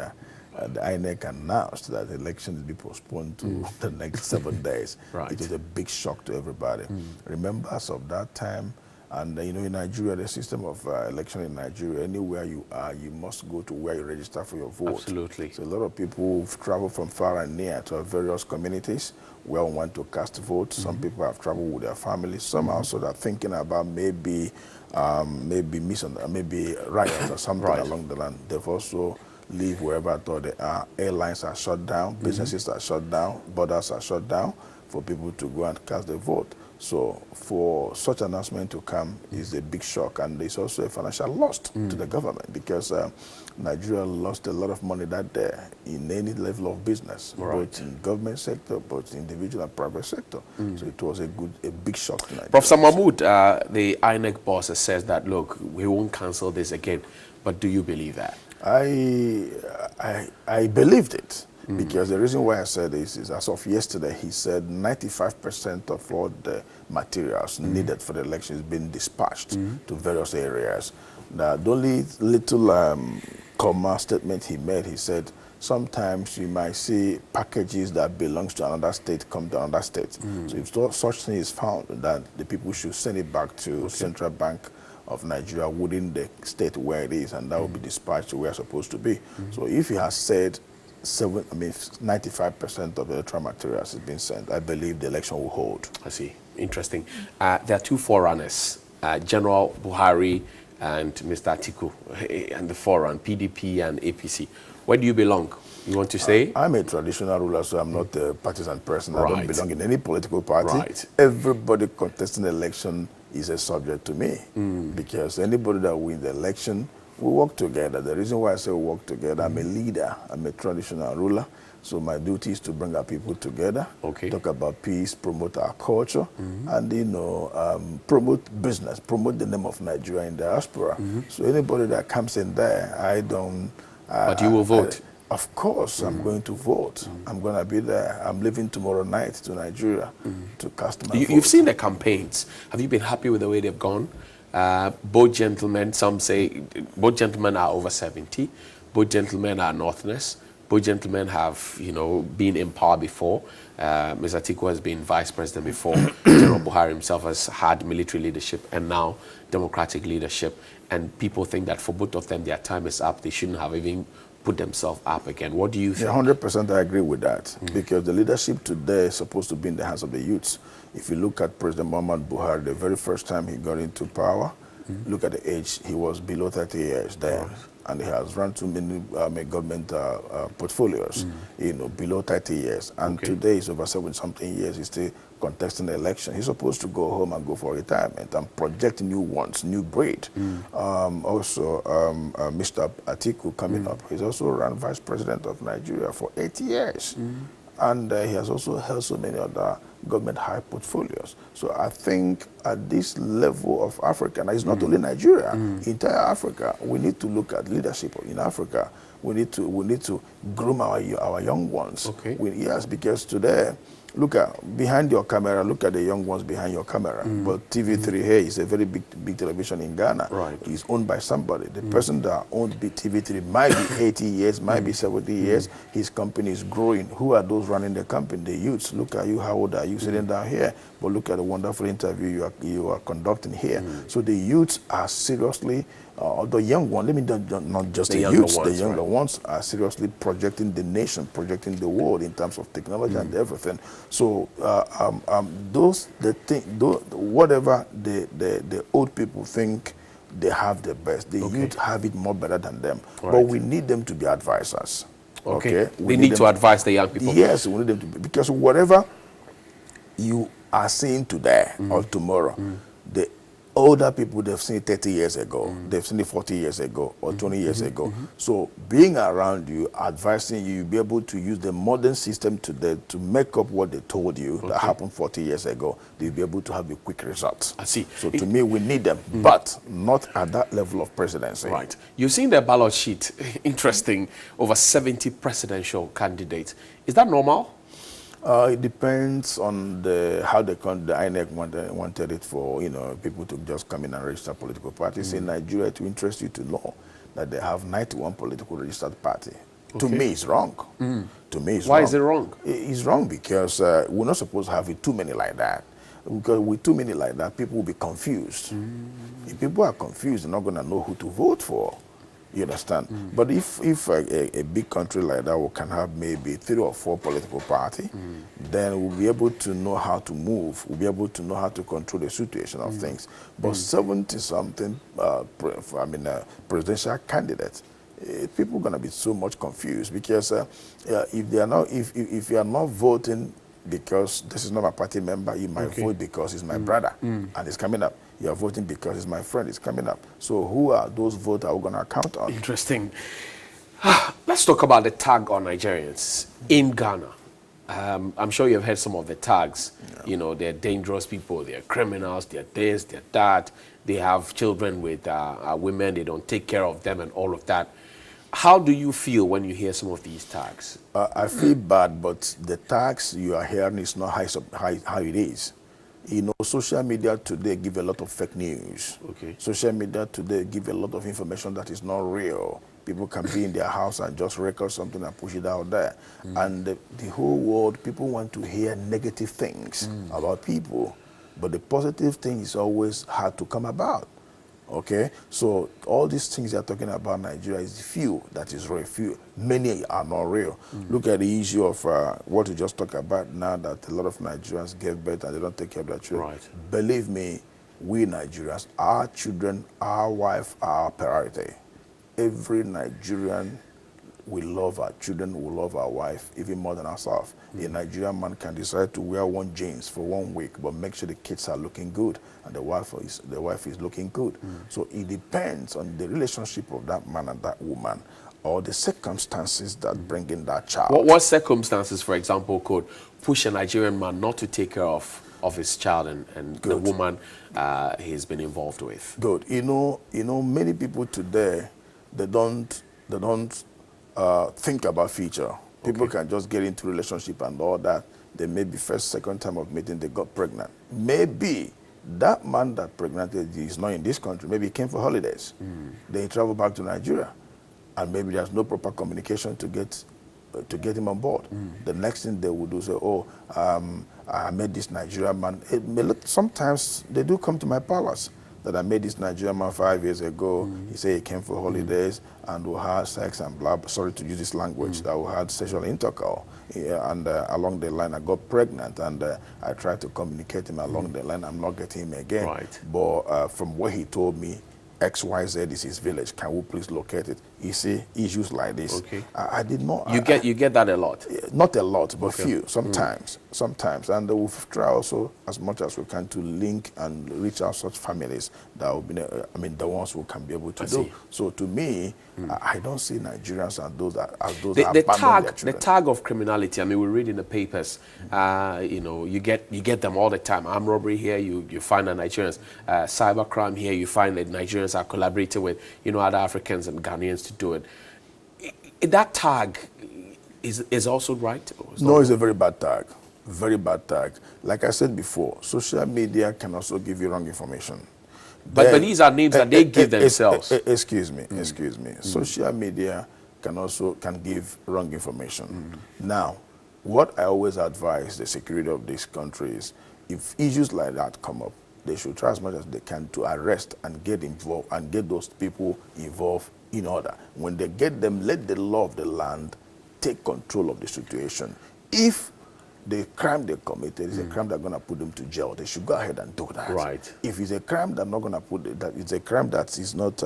the INEC announced that the election will be postponed to the next 7 days. Right. It was a big shock to everybody. Remember, as of that time, and you know, in Nigeria, the system of election in Nigeria, anywhere you are, you must go to where you register for your vote. Absolutely. So a lot of people have traveled from far and near to various communities where we want to cast votes. Some people have traveled with their families. Some also are thinking about maybe riots or something along the line. They've also leave wherever thought they are. Airlines are shut down, businesses are shut down, borders are shut down for people to go and cast their vote. So for such announcement to come is a big shock, and it's also a financial loss to the government, because Nigeria lost a lot of money that day in any level of business, both in government sector, both individual and private sector. So it was a big shock to Nigeria. Professor Mahmood, the INEC boss has said that, look, we won't cancel this again. But do you believe that? I believed it. Because the reason why I said this is, as of yesterday, he said 95% of all the materials needed for the election is being dispatched to various areas. Now, the only little comma statement he made, he said, sometimes you might see packages that belongs to another state come to another state. So if such thing is found, that the people should send it back to Central Bank of Nigeria within the state where it is, and that will be dispatched to where it's supposed to be. So if he has said 95% of the electoral materials has been sent, I believe the election will hold. I see. Interesting. There are two forerunners, General Buhari and Mr. Atiku, and the forerunner, PDP and APC. Where do you belong? You want to say? I'm a traditional ruler, so I'm not a partisan person. I don't belong in any political party. Everybody contesting the election is a subject to me, because anybody that wins the election, we work together. The reason why I say we work together, I'm a leader, I'm a traditional ruler, so my duty is to bring our people together, talk about peace, promote our culture, and, you know, promote business, promote the name of Nigeria in diaspora. So anybody that comes in there, I don't... But you will vote? Of course, I'm going to vote. I'm going to be there. I'm leaving tomorrow night to Nigeria to cast my vote. You've seen the campaigns. Have you been happy with the way they've gone? Both gentlemen, some say both gentlemen are over 70. Both gentlemen are Northerners. Both gentlemen have, you know, been in power before. Mr. Atiku has been vice president before. General Buhari himself has had military leadership and now democratic leadership. And people think that for both of them, their time is up. They shouldn't have even put themselves up again. What do you think? 100% I agree with that, because the leadership today is supposed to be in the hands of the youths. If you look at President Muhammad Buhari, the very first time he got into power, look at the age, he was below 30 years then. And he has run too many government portfolios, you know, below 30 years. And today he's over 70-something years, he's still contesting the election. He's supposed to go home and go for retirement and project new ones, new breed. Also, Mr. Atiku coming up, he's also run vice president of Nigeria for 8 years. And he has also held so many other government high portfolios. So I think at this level of Africa, and it's not only Nigeria, entire Africa, we need to look at leadership in Africa. We need to groom our young ones. Yes, because today, look at behind your camera, look at the young ones behind your camera. But TV3 here is a very big television in Ghana. It's owned by somebody. The person that owns TV3 might be 80 years, might be 70 years. His company is growing. Who are those running the company? The youths. Look at you, how old are you sitting down here? But look at the wonderful interview you are conducting here. So the youths are seriously, the young ones, let me not just the youths, the younger ones are seriously projecting the nation, projecting the world in terms of technology and everything. So whatever the old people think they have the best, the youth have it more better than them. But we need them to be advisors. They need to advise the young people. Yes, we need them to be, because whatever you are seeing today or tomorrow, the older people, they've seen it 30 years ago, they've seen it 40 years ago or 20 years ago. So being around you, advising you, you'll be able to use the modern system today to make up what they told you that happened 40 years ago. They'll be able to have a quick result. I see. So to me, we need them, but not at that level of presidency. Right. You've seen the ballot sheet. Interesting. Over 70 presidential candidates. Is that normal? It depends on how the INEC wanted it for, you know, people to just come in and register political parties. In Nigeria, to interest you to know that they have 91 political registered party To me, it's wrong. To me, it's Why wrong. is it wrong? It's wrong because we're not supposed to have too many like that. Because with too many like that, people will be confused. If people are confused, they're not going to know who to vote for. You understand? But if a big country like that can have maybe 3 or 4 political parties, then we'll be able to know how to move. We'll be able to know how to control the situation of things. But 70-something, presidential candidates, people are going to be so much confused because if they are not, if you are not voting because this is not my party member, you might vote because he's my brother and it's coming up. You are voting because it's my friend, it's coming up. So who are those votes are we going to count on? Interesting. Let's talk about the tag on Nigerians in Ghana. I'm sure you've heard some of the tags. Yeah. You know, they're dangerous people, they're criminals, they're this, they're that. They have children with women, they don't take care of them and all of that. How do you feel when you hear some of these tags? I feel bad, but the tags you are hearing is not how it is. You know, social media today give a lot of fake news. Social media today give a lot of information that is not real. People can be in their house and just record something and push it out there. And the whole world, people want to hear negative things about people. But the positive thing is always hard to come about. Okay, so all these things you're talking about Nigeria is few that is real. Few, many are not real. Look at the issue of what we just talked about now, that a lot of Nigerians give birth and they don't take care of their children. Right. Believe me, we Nigerians, our children, our wife, are our priority. Every Nigerian, we love our children, we love our wife, even more than ourselves. A Nigerian man can decide to wear 1 jeans for 1 week, but make sure the kids are looking good and the wife is looking good. So it depends on the relationship of that man and that woman, or the circumstances that bring in that child. What circumstances, for example, could push a Nigerian man not to take care of his child and the woman he's been involved with? Good. You know, many people today, they don't think about future. People can just get into relationship and all that. They may be first, second time of meeting, they got pregnant. Maybe that man that pregnanted is not in this country. Maybe he came for holidays. Then he traveled back to Nigeria. And maybe there's no proper communication to get him on board. The next thing they would do is say, oh, I met this Nigerian man. Sometimes they do come to my palace. That I met this Nigerian man 5 years ago. He said he came for holidays and we had sex and blah, sorry to use this language, that we had sexual intercourse. Yeah, and along the line I got pregnant and I tried to communicate him along the line. I'm not getting him again. Right. But from what he told me, XYZ is his village. Can we please locate it? You see, issues like this. I did not. You get that a lot? Not a lot, but few. Sometimes. And we'll try also as much as we can to link and reach out such families that will be, the ones who can be able to do. So to me, I don't see Nigerians as those that abandon their children. The tag of criminality. I mean, we read in the papers. You know, you get them all the time. Armed robbery here, you find the Nigerians. Cybercrime here, you find that Nigerians are collaborating with other Africans and Ghanaians to do it. That tag is also right? No, it's a very bad tag. Very bad tag. Like I said before, social media can also give you wrong information. But these are names that they give themselves. Excuse me. Social media can give wrong information. Now, what I always advise the security of this country is, if issues like that come up, they should try as much as they can to arrest and get involved and get those people involved in order. When they get them, let the law of the land take control of the situation. If the crime they committed is a crime that's going to put them to jail, they should go ahead and do that. Right. If it's a crime that's not going to put that it's a crime that is not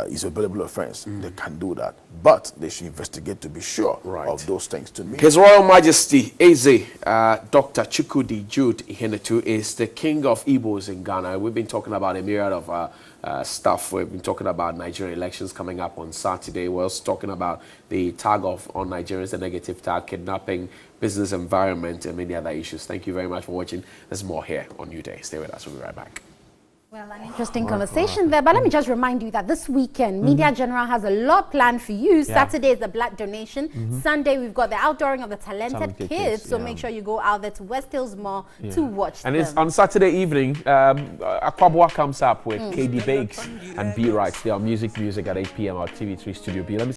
is a billable offense, they can do that. But they should investigate to be sure of those things. To me, His Royal Majesty Eze Dr. Chukwudi Jude Ihenetu is the king of Igbos in Ghana. We've been talking about a myriad of stuff. We've been talking about Nigerian elections coming up on Saturday. We're also talking about the tag on Nigerians, the negative tag, kidnapping, business environment, and many other issues. Thank you very much for watching. There's more here on Newday. Stay with us. We'll be right back. Well, an interesting conversation there, but let me just remind you that this weekend, Media General has a lot planned for you. Saturday is the blood donation. Sunday, we've got the outdooring of the talented kids. So make sure you go out there to West Hills Mall to watch them. And it's on Saturday evening, Akwabwa comes up with KD Bakes and B-Rights. They are music at 8 p.m. at TV3 Studio B. Let me